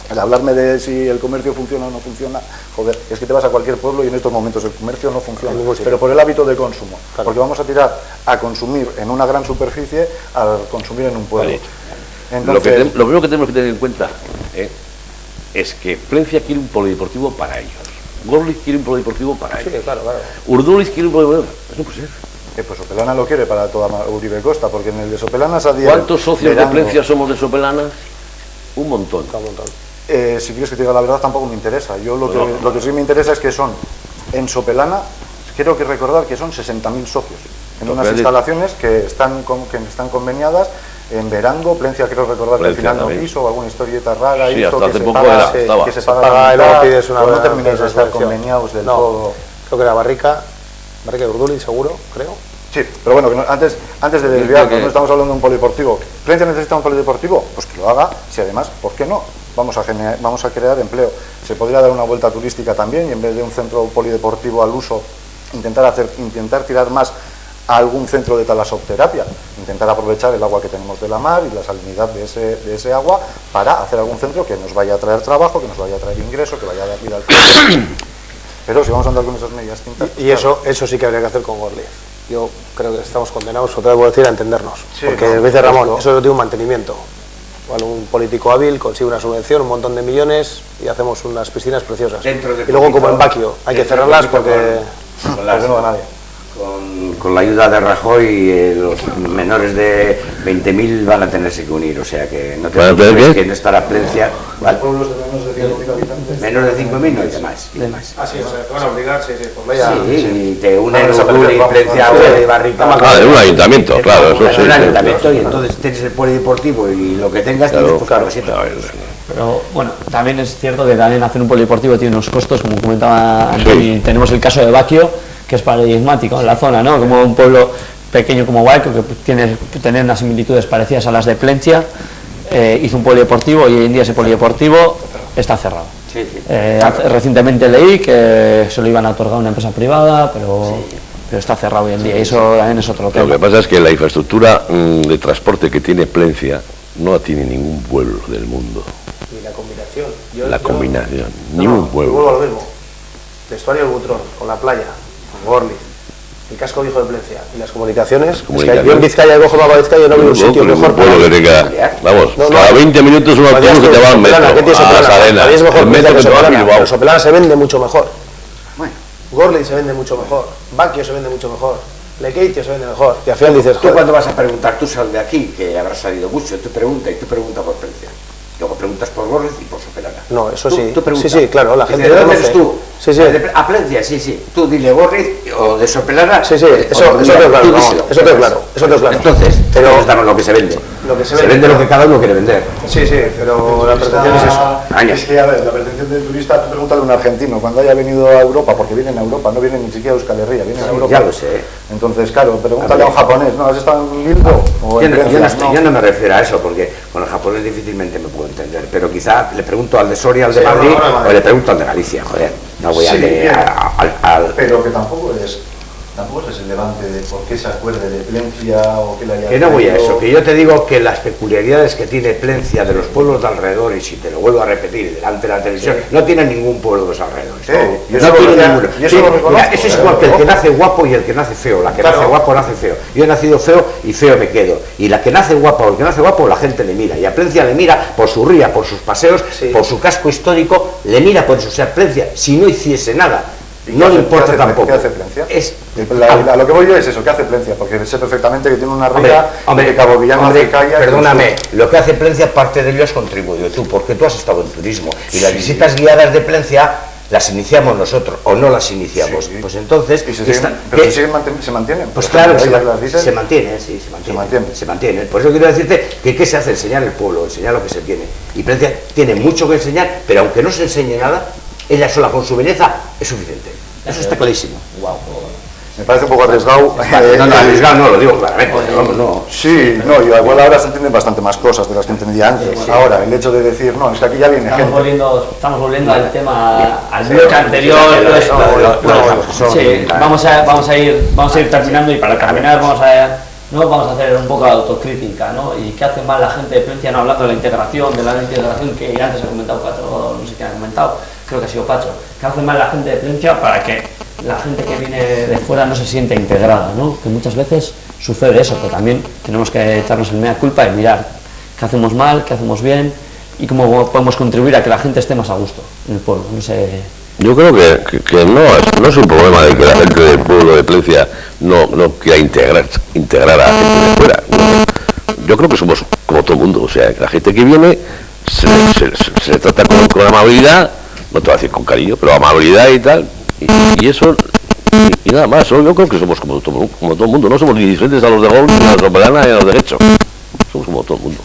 el hablarme de si el comercio funciona o no funciona, joder, es que te vas a cualquier pueblo y en estos momentos el comercio no funciona, pero por el hábito de consumo, porque vamos a tirar a consumir en una gran superficie a consumir en un pueblo. Vale. Entonces, lo primero que tenemos que tener en cuenta es que Plencia quiere un polideportivo para ellos, Gorliz quiere un polideportivo para ellos, Urduliz quiere un polideportivo, eso no puede ser. Pues Sopelana lo quiere para toda Uribe Costa, porque en el de Sopelana salía... ¿Cuántos socios de Plencia somos de Sopelana? Un montón. Si quieres que te diga la verdad, tampoco me interesa. Yo lo que sí me interesa es que son, en Sopelana, quiero que recordar que son 60.000 socios, en unas instalaciones que están conveniadas. En Verango, Plencia, quiero recordar que al final no quiso, o alguna historieta rara, sí, hizo, que se paga y luego pides una no termináis de estar conveniados del todo. Creo que era Barrica de Urduliz, seguro, creo. Sí, pero bueno, antes de desviarnos, no estamos hablando de un polideportivo. ¿Plencia necesita un polideportivo? Pues que lo haga, si además, ¿por qué no? Vamos a crear empleo. Se podría dar una vuelta turística también, y en vez de un centro polideportivo al uso, intentar tirar más a algún centro de talassoterapia, intentar aprovechar el agua que tenemos de la mar y la salinidad de ese agua para hacer algún centro que nos vaya a traer trabajo, que nos vaya a traer ingreso, que vaya a dar vida al pueblo. Pero si vamos a andar con esas medidas tintas... Y eso sí que habría que hacer con Gorliz. Yo creo que estamos condenados, otra vez voy a decir, a entendernos. Sí, porque dice Ramón, eso tiene un mantenimiento. Vale, un político hábil consigue una subvención, un montón de millones y hacemos unas piscinas preciosas. Y luego, como en Baquio, hay que cerrarlas porque no va nadie. Con la ayuda de Rajoy, los menores de 20.000 van a tenerse que unir, o sea que no tenemos que no estar a Plencia. ¿Vale? Pueblos de menos de 5.000 habitantes. Menos de 5.000 no hay demás. Ah, sí, o sea, te van a obligar, sí. Sí, y te unen Urduliz, Plencia, Barrica. Claro, un ayuntamiento, claro, eso sí. Un ayuntamiento, y entonces tienes el polideportivo y lo que tengas tienes que buscar. Pero bueno, también es cierto que también hacer un polideportivo tiene unos costos, como comentaba antes, y tenemos el caso de Baquio, que es paradigmático en la zona, ¿no? Como un pueblo pequeño como Baquio, que tiene unas similitudes parecidas a las de Plencia, hizo un polideportivo y hoy en día ese polideportivo está cerrado. Recientemente leí que se lo iban a otorgar a una empresa privada, pero está cerrado hoy en día, y eso también es otro tema. Lo que pasa es que la infraestructura de transporte que tiene Plencia no la tiene ningún pueblo del mundo. Y la combinación. Combinación, ningún pueblo. Vuelvo a lo mismo. El estuario del Butrón, con la playa, con Gorliz, el casco viejo de Plencia y las comunicaciones. Es que yo en Vizcaya, cojo mapa de Vizcaya y no veo un sitio mejor para vamos, cada 20 minutos un autobús que te va al metro, a las Arenas. Es mejor el metro que te va a Bilbao. Pero Sopelana se vende mucho mejor. Gorliz se vende mucho mejor. Baquio se vende mucho mejor. Lekeitio se vende mejor. Y al final dices, tú cuando vas a preguntar, tú sal de aquí, que habrás salido mucho, tú preguntas por Plencia. Luego preguntas por Gorliz y por Sopelana. No, eso sí. Tú preguntas. Sí, claro, la gente. ¿De dónde eres tú? Sí. A Plencia, sí. Tú dile Gorliz o de Sopelana. Sí, eso tengo claro. Eso tengo claro. Entonces, pero damos lo que se vende. Se vende lo que cada uno quiere vender. Sí, pero la percepción es eso. Es que, a ver, la percepción del turista, tú pregúntale a un argentino, cuando haya venido a Europa, porque vienen a Europa, no vienen ni siquiera a Euskal Herria, vienen a Europa. Ya lo sé. Entonces, claro, pregúntale a un japonés, ¿no? ¿Has estado en Bilbao? Yo no me refiero a eso, porque con el japonés difícilmente me puedo entender, pero quizá le pregunto al de Soria, al de Madrid, o le pregunto al de Galicia, joder. No voy al... Pero que tampoco es relevante de por qué se acuerde de Plencia o qué le haya... Que no voy a eso, que yo te digo que las peculiaridades que tiene Plencia de los pueblos de alrededor, y si te lo vuelvo a repetir delante de la televisión, no tiene ningún pueblo de los alrededores. No tiene ninguno. Mira, eso es igual que el que nace guapo y el que nace feo. La que nace guapo nace feo. Yo he nacido feo y feo me quedo. Y la que nace guapa o el que nace guapo, la gente le mira. Y a Plencia le mira por su ría, por sus paseos, por su casco histórico, le mira por eso. O sea, Plencia, si no hiciese nada, no le importa tampoco. ¿Qué hace Plencia? A lo que voy yo es eso, ¿qué hace Plencia? Porque sé perfectamente que tiene una ría de Cabo Villano de Calla. Perdóname, lo que hace Plencia, parte de ello has contribuido tú, porque tú has estado en turismo. Y las visitas guiadas de Plencia las iniciamos nosotros, o no las iniciamos. Pues entonces... ¿Se mantienen? Pues claro, se mantienen, sí, se mantienen. Por eso quiero decirte que ¿qué se hace? Enseñar el pueblo, enseñar lo que se tiene. Y Plencia tiene mucho que enseñar, pero aunque no se enseñe nada, ella sola con su belleza es suficiente. Eso está clarísimo. Me parece un poco arriesgado. No, arriesgado no, lo digo claramente. No. Sí, no, igual ahora se entienden bastante más cosas de las que entendía antes. Sí. Ahora, el hecho de decir, no, es que aquí ya viene gente. Estamos volviendo al tema, al bloque anterior. Vamos a ir terminando, y para terminar vamos a hacer un poco de autocrítica, ¿no? Y qué hace mal la gente de Plencia, no hablando de la integración, que antes ha comentado Pacho, no sé quién ha comentado, creo que ha sido Pacho. ¿Qué hace mal la gente de Plencia para que la gente que viene de fuera no se siente integrada, ¿no? Que muchas veces sucede eso, que también tenemos que echarnos el mea culpa y mirar qué hacemos mal, qué hacemos bien y cómo podemos contribuir a que la gente esté más a gusto en el pueblo. No sé. Yo creo que no es un problema de que la gente del pueblo de Plencia no quiera integrar a la gente de fuera. Yo creo que somos como todo el mundo, o sea, que la gente que viene se le trata con amabilidad, no te voy a decir con cariño, pero amabilidad y tal, y eso, y nada más. Yo creo que somos como todo el mundo, no somos ni diferentes a los de Gol, ni a los de Sopelana, ni a los de Guecho, somos como todo el mundo.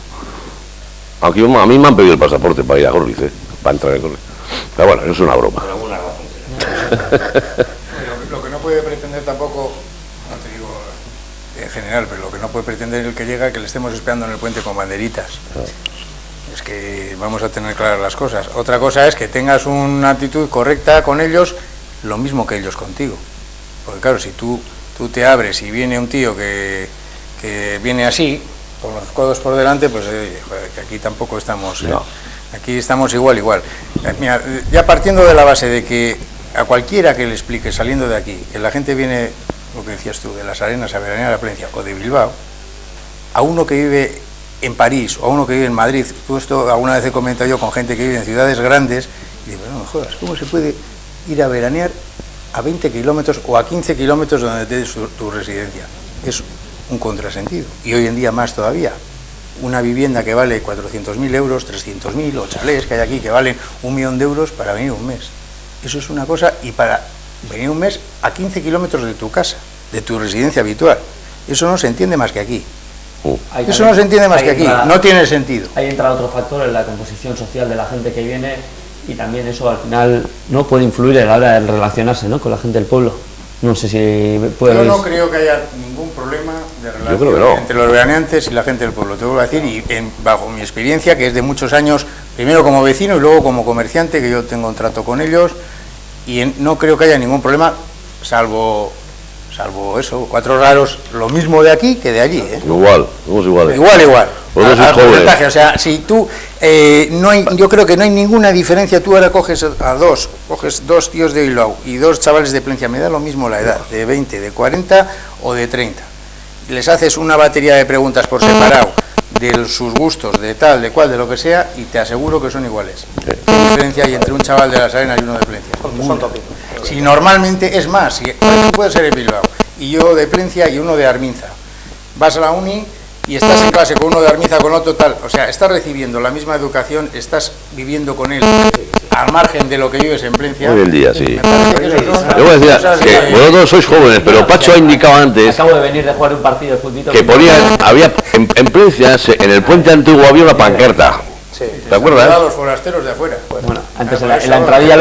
Aunque a mí me han pedido el pasaporte para ir a Gorliz, para entrar en Gorliz. Pero bueno, eso es una broma. Por alguna razón. Lo que no puede pretender tampoco, no te digo en general, pero lo que no puede pretender el que llega es que le estemos esperando en el puente con banderitas. Es que vamos a tener claras las cosas. Otra cosa es que tengas una actitud correcta con ellos, lo mismo que ellos contigo. Porque claro, si tú te abres y viene un tío que viene así, con los codos por delante, pues joder, que aquí tampoco estamos... No. Aquí estamos igual. Mira, ya partiendo de la base de que a cualquiera que le explique saliendo de aquí, que la gente viene, lo que decías tú, de las Arenas a veranear a la Plencia o de Bilbao, a uno que vive en París o a uno que vive en Madrid, tú esto alguna vez he comentado yo con gente que vive en ciudades grandes, y digo, no me jodas, ¿cómo se puede ir a veranear a 20 kilómetros o a 15 kilómetros donde tienes tu residencia? Es un contrasentido, y hoy en día más todavía. Una vivienda que vale 400.000 euros, 300.000, o chalés que hay aquí que valen 1 millón de euros para venir un mes. Eso es una cosa, y para venir un mes a 15 kilómetros de tu casa, de tu residencia habitual. Eso no se entiende más que aquí. Eso no se entiende más que aquí, no tiene sentido. Ahí entra otro factor en la composición social de la gente que viene y también eso al final no puede influir a la hora de relacionarse, ¿no?, con la gente del pueblo. No sé si puede. Yo no creo que haya ningún problema de relación entre los veraneantes y la gente del pueblo, te vuelvo a decir, y bajo mi experiencia, que es de muchos años, primero como vecino y luego como comerciante, que yo tengo un trato con ellos, y no creo que haya ningún problema, salvo eso, 4 raros, lo mismo de aquí que de allí, ¿eh? Igual, somos iguales. Igual. Al porcentaje, o sea, si tú, yo creo que no hay ninguna diferencia, tú ahora coges dos tíos de Bilbao y 2 chavales de Plencia, me da lo mismo la edad, de 20, de 40 o de 30, les haces una batería de preguntas por separado, de sus gustos, de tal, de cual, de lo que sea, y te aseguro que son iguales. ¿Qué diferencia hay entre un chaval de Las Arenas y uno de Plencia? Son tópicos. Si normalmente es más, si tú puedes ser de Bilbao y yo de Plencia y uno de Arminza, vas a la uni y estás en clase con uno de Arminza, con otro tal, o sea, estás recibiendo la misma educación, estás viviendo con él al margen de lo que vives en Plencia. Hoy en día, sí. Yo voy a decir que vosotros sois jóvenes, pero Pacho ha indicado antes. Acabo de venir de jugar un partido de fútbol. Que había en Plencia, en el puente antiguo había una pancarta. ¿Te acuerdas? A los forasteros de afuera. Bueno, antes en la entradilla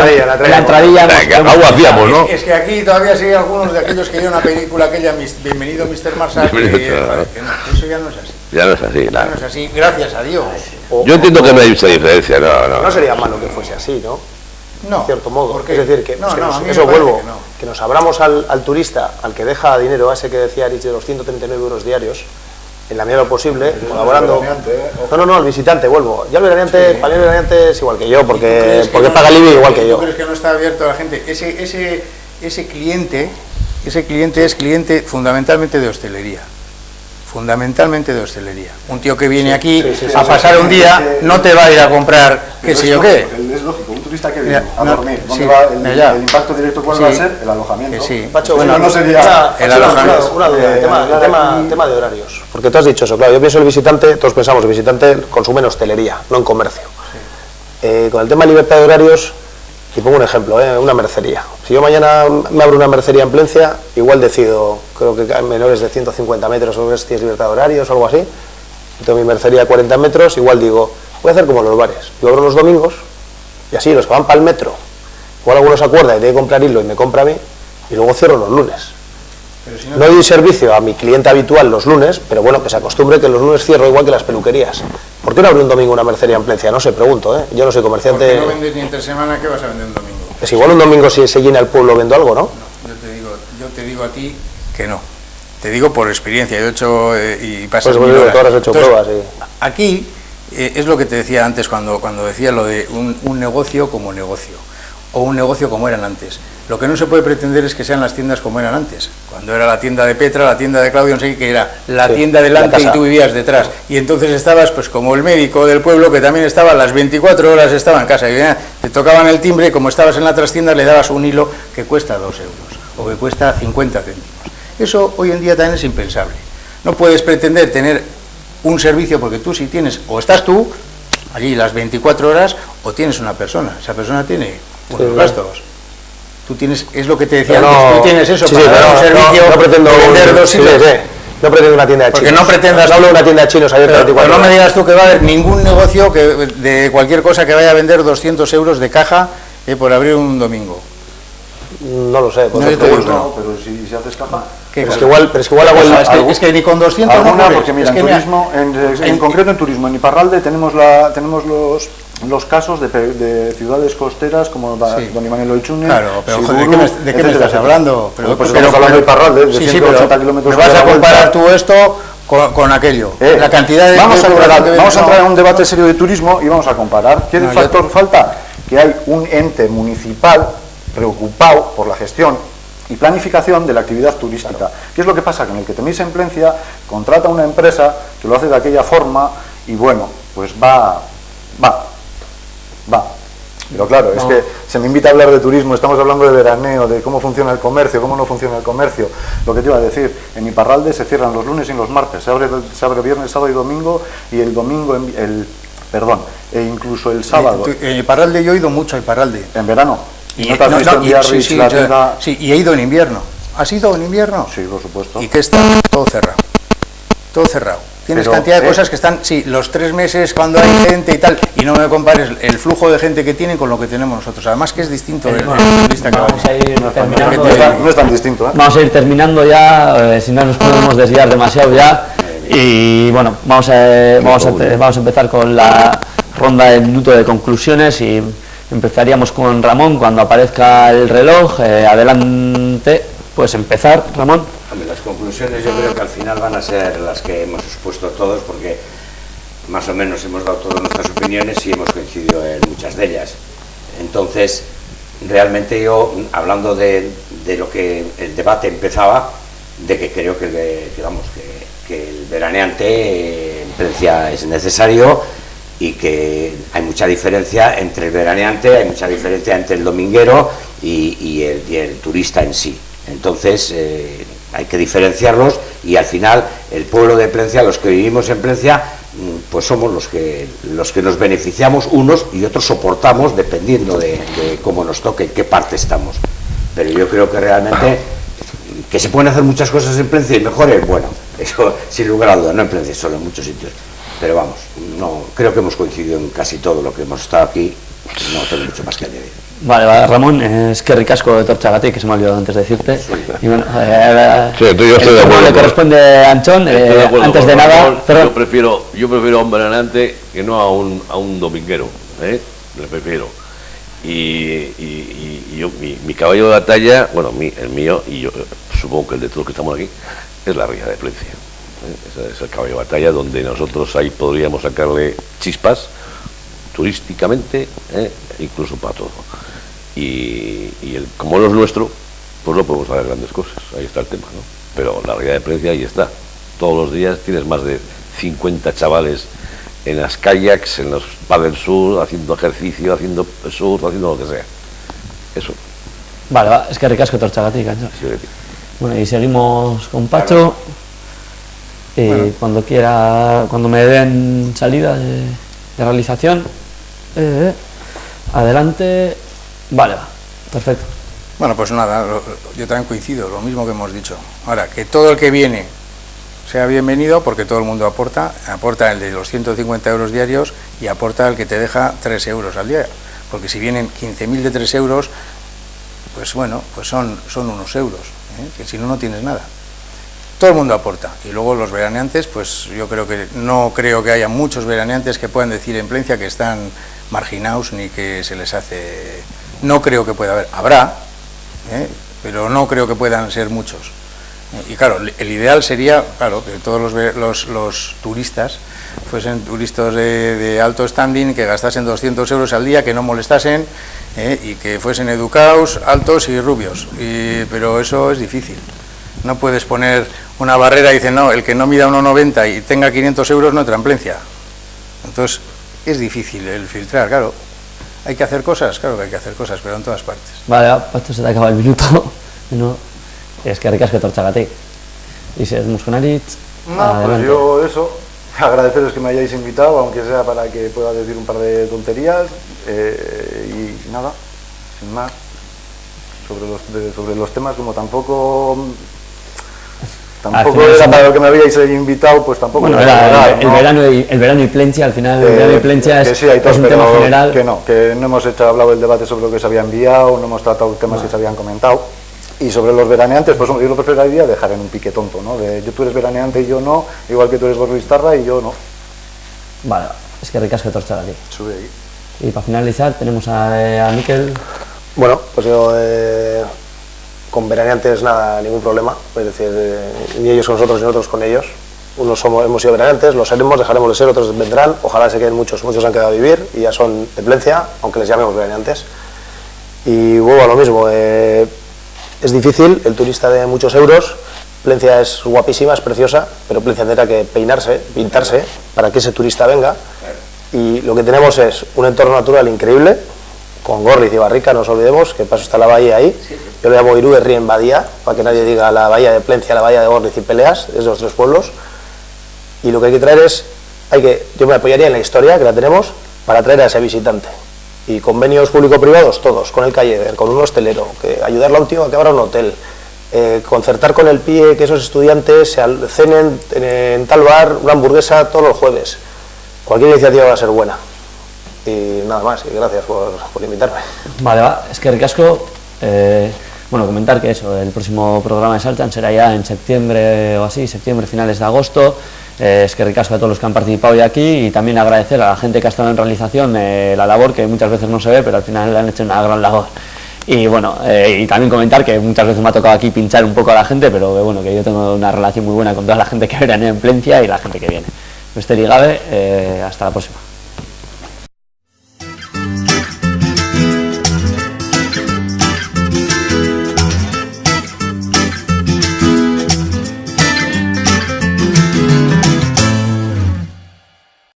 algo hacíamos, ¿no? Es que aquí todavía sigue algunos de aquellos que vieron una película aquella, Bienvenido Mr. Marshall, eso ya no es así. Ya no es así, ya no es así, gracias a Dios. Yo entiendo que no hay mucha diferencia, no sería malo que fuese así, ¿no? No. En cierto modo. ¿Por qué? Es decir, que eso vuelvo, que nos abramos al turista, al que deja dinero, a ese que decía Arich de los 139 euros diarios, en la medida de lo posible, colaborando. No, el visitante, vuelvo. Ya el veraneante, para mí el veraneante es igual que yo, porque paga el IBI igual que yo. ¿Tú crees que no está abierto a la gente? Ese cliente es cliente fundamentalmente de hostelería. Un tío que viene aquí a pasar un día no te va a ir a comprar qué sé yo qué. Es lógico, un turista que viene a dormir, ¿dónde va el impacto directo? ¿Cuál va a ser? El alojamiento. Pacho, bueno, no sería el alojamiento. Una duda, tema de horarios. Porque tú has dicho eso, claro, yo pienso el visitante, todos pensamos el visitante consume en hostelería, no en comercio. Con el tema de libertad de horarios, y pongo un ejemplo, una mercería. Si yo mañana me abro una mercería en Plencia, igual decido, creo que hay menores de 150 metros, o si tienes libertad de horarios o algo así, tengo mi mercería a 40 metros, igual digo, voy a hacer como los bares, yo abro los domingos, y así los que van para el metro, igual alguno se acuerda y tiene que comprar hilo y me compra a mí, y luego cierro los lunes. No doy servicio a mi cliente habitual los lunes, pero bueno, que se acostumbre que los lunes cierro igual que las peluquerías. ¿Por qué no abrir un domingo una mercería en Plencia? No sé, pregunto, yo no soy comerciante. ¿Por qué no vendes ni entre semana? ¿Qué vas a vender un domingo? Es igual un domingo si se llena el pueblo vendo algo, ¿no? Yo te digo a ti que no. Te digo por experiencia, yo he hecho y pasas pues horas. Tú has hecho pruebas, sí. Aquí es lo que te decía antes cuando decía lo de un negocio como negocio, o un negocio como eran antes. Lo que no se puede pretender es que sean las tiendas como eran antes, cuando era la tienda de Petra, la tienda de Claudio, no sé qué, que era la tienda delante y tú vivías detrás, y entonces estabas pues como el médico del pueblo que también estaba las 24 horas, estaba en casa, y te tocaban el timbre y como estabas en la trastienda le dabas un hilo que cuesta 2 euros, o que cuesta 50 céntimos. Eso hoy en día también es impensable. No puedes pretender tener un servicio porque tú si tienes, o estás tú allí las 24 horas, o tienes una persona, esa persona tiene unos gastos. Tú tienes, es lo que te decía antes, tú tienes eso para dar un servicio, no pretendo vender 2 hilos. No pretendo una tienda de chinos. Porque no pretendas. No hablo de una tienda de chinos abierta 24 horas. Pero no me digas tú que va a haber ningún negocio de cualquier cosa que vaya a vender 200 euros de caja por abrir un domingo. No lo sé. No, pero si haces caja. Pero es que igual hago es que ni con 200 alguna, porque mira, en turismo, en concreto en turismo, en Iparralde tenemos los casos de ciudades costeras como Don Iván Eloichune. Claro, pero ¿de qué me estás hablando? Pero estamos hablando de Iparralde, de 180 kilómetros. ¿Me vas a comparar tú esto con aquello? La cantidad de... Vamos a entrar en un debate serio de turismo y vamos a comparar. ¿Qué factor falta? Que hay un ente municipal preocupado por la gestión y planificación de la actividad turística. Claro. ¿Qué es lo que pasa? Que en el que tenéis en Plencia contrata una empresa que lo hace de aquella forma y bueno, pues va. Pero claro, es que se me invita a hablar de turismo, estamos hablando de veraneo, de cómo funciona el comercio, cómo no funciona el comercio. Lo que te iba a decir, en Iparralde se cierran los lunes y los martes, se abre viernes, sábado y domingo, y el domingo, e incluso el sábado. En Iparralde yo he ido mucho a Iparralde. ¿En verano? Y he ido en invierno. ¿Has ido en invierno? Sí, por supuesto. ¿Y qué está? Todo cerrado. tienes Pero, cantidad de cosas que están, sí, los 3 meses cuando hay gente y tal, y no me compares el flujo de gente que tienen con lo que tenemos nosotros. Además que es distinto el turista que vamos a ir terminando. No es tan distinto, ¿eh? Vamos a ir terminando ya, si no nos podemos desviar demasiado ya. Y bueno, vamos a empezar con la ronda de minuto de conclusiones y empezaríamos con Ramón cuando aparezca el reloj. Adelante, puedes empezar, Ramón. Hombre, las conclusiones yo creo que al final van a ser las que hemos expuesto todos, porque más o menos hemos dado todas nuestras opiniones y hemos coincidido en muchas de ellas. Entonces, realmente yo, hablando de lo que el debate empezaba, de que creo que el veraneante en Palencia es necesario y que hay mucha diferencia entre el veraneante, hay mucha diferencia entre el dominguero y el turista en sí. Entonces hay que diferenciarlos y al final el pueblo de Palencia, los que vivimos en Palencia, pues somos los que nos beneficiamos unos y otros soportamos dependiendo de cómo nos toque, en qué parte estamos. Pero yo creo que realmente que se pueden hacer muchas cosas en Palencia y mejores, bueno, eso sin lugar a dudas, no en Palencia solo, en muchos sitios. Pero vamos, no, creo que hemos coincidido en casi todo lo que hemos estado aquí, no tengo mucho más que añadir. Vale, Ramón, es que ricasco de Torchagati, que se me ha olvidado antes de decirte. Sí, claro. Y bueno, sí, yo estoy de acuerdo. Le corresponde a Anchón, antes de nada. Yo prefiero a un veraneante que no a un dominguero, le prefiero. Y yo, mi caballo de batalla, bueno, el mío, y yo supongo que el de todos los que estamos aquí, es la Ría de Palencia. Ese es el caballo de batalla donde nosotros ahí podríamos sacarle chispas turísticamente, incluso para todo. Y como no es nuestro, pues no podemos hacer grandes cosas, ahí está el tema, ¿no? Pero la Ría de Palencia ahí está. Todos los días tienes más de 50 chavales en las kayaks, en los paddle surf, haciendo ejercicio, haciendo surf, haciendo lo que sea. Eso. Vale, es que ricasco Torchagati, Anchón. Sí, bueno, y seguimos con Pacho. Bueno. Cuando me den salida de realización, adelante. Vale, perfecto. Bueno, pues nada, yo también coincido, lo mismo que hemos dicho. Ahora, que todo el que viene sea bienvenido, porque todo el mundo aporta el de los 150 euros diarios y aporta el que te deja 3 euros al día, porque si vienen 15.000 de 3 euros, pues bueno, pues son unos euros, que si no, no tienes nada. Todo el mundo aporta, y luego los veraneantes, pues yo no creo que haya muchos veraneantes que puedan decir en Palencia que están marginados ni que se les hace, no creo que pueda haber, habrá, pero no creo que puedan ser muchos. Y claro, el ideal sería, claro, que todos los turistas fuesen turistas de alto standing, que gastasen 200 euros al día, que no molestasen, y que fuesen educados, altos y rubios. Pero eso es difícil. No puedes poner una barrera y decir, no, el que no mida 1,90 y tenga 500 euros no entra en Palencia. Entonces, es difícil el filtrar, claro. ¿Hay que hacer cosas? Claro que hay que hacer cosas, pero en todas partes. Vale, Pacho, se te acaba el minuto. No. Es que ricasco Torchagati. Y seguimos con Aritz. No, pues yo eso, agradeceros que me hayáis invitado, aunque sea para que pueda decir un par de tonterías, y nada, sin más, sobre los temas, como tampoco era para lo que me habíais invitado, pues tampoco. Bueno, el verano y Palencia, al final el verano y Palencia es un tema general. Que no hemos hablado del debate sobre lo que se había enviado, no hemos tratado temas que se habían comentado. Y sobre los veraneantes, pues yo lo preferiría dejar en un pique tonto, ¿no? Tú eres veraneante y yo no, igual que tú eres gorristarra y yo no. Vale, es que ricasco Torchagati. Sube ahí. Y para finalizar tenemos a Miquel. Bueno, pues yo con veraneantes nada, ningún problema, es decir, ni ellos con nosotros ni nosotros con ellos. Unos hemos sido veraneantes, los seremos, dejaremos de ser, otros vendrán, ojalá se queden muchos han quedado a vivir y ya son de Palencia, aunque les llamemos veraneantes. Y vuelvo a lo mismo, es difícil, el turista de muchos euros, Palencia es guapísima, es preciosa, pero Palencia tendrá que pintarse para que ese turista venga. Y lo que tenemos es un entorno natural increíble, con Gorriz y Barrica, no nos olvidemos, que paso está la bahía ahí. Yo le llamo Irú Rien Badía, para que nadie diga la bahía de Palencia, la bahía de Gorriz y Peleas, es de los 3 pueblos. Y lo que hay que traer es, yo me apoyaría en la historia, que la tenemos, para traer a ese visitante. Y convenios público-privados, todos, con el Calleder, con un hostelero, que ayudarle a un tío a que abra un hotel, concertar con el PIE que esos estudiantes se cenen en tal bar una hamburguesa todos los jueves. Cualquier iniciativa va a ser buena. Y nada más, y gracias por invitarme. Vale, va, es que ricasco. Bueno, comentar que eso, el próximo programa de Saltan será ya en septiembre o así, septiembre, finales de agosto. Es que ricasco a todos los que han participado hoy aquí y también agradecer a la gente que ha estado en realización la labor que muchas veces no se ve, pero al final han hecho una gran labor. Y bueno, y también comentar que muchas veces me ha tocado aquí pinchar un poco a la gente, pero que bueno, que yo tengo una relación muy buena con toda la gente que veranea en Plencia y la gente que viene. Besterik gabe, hasta la próxima.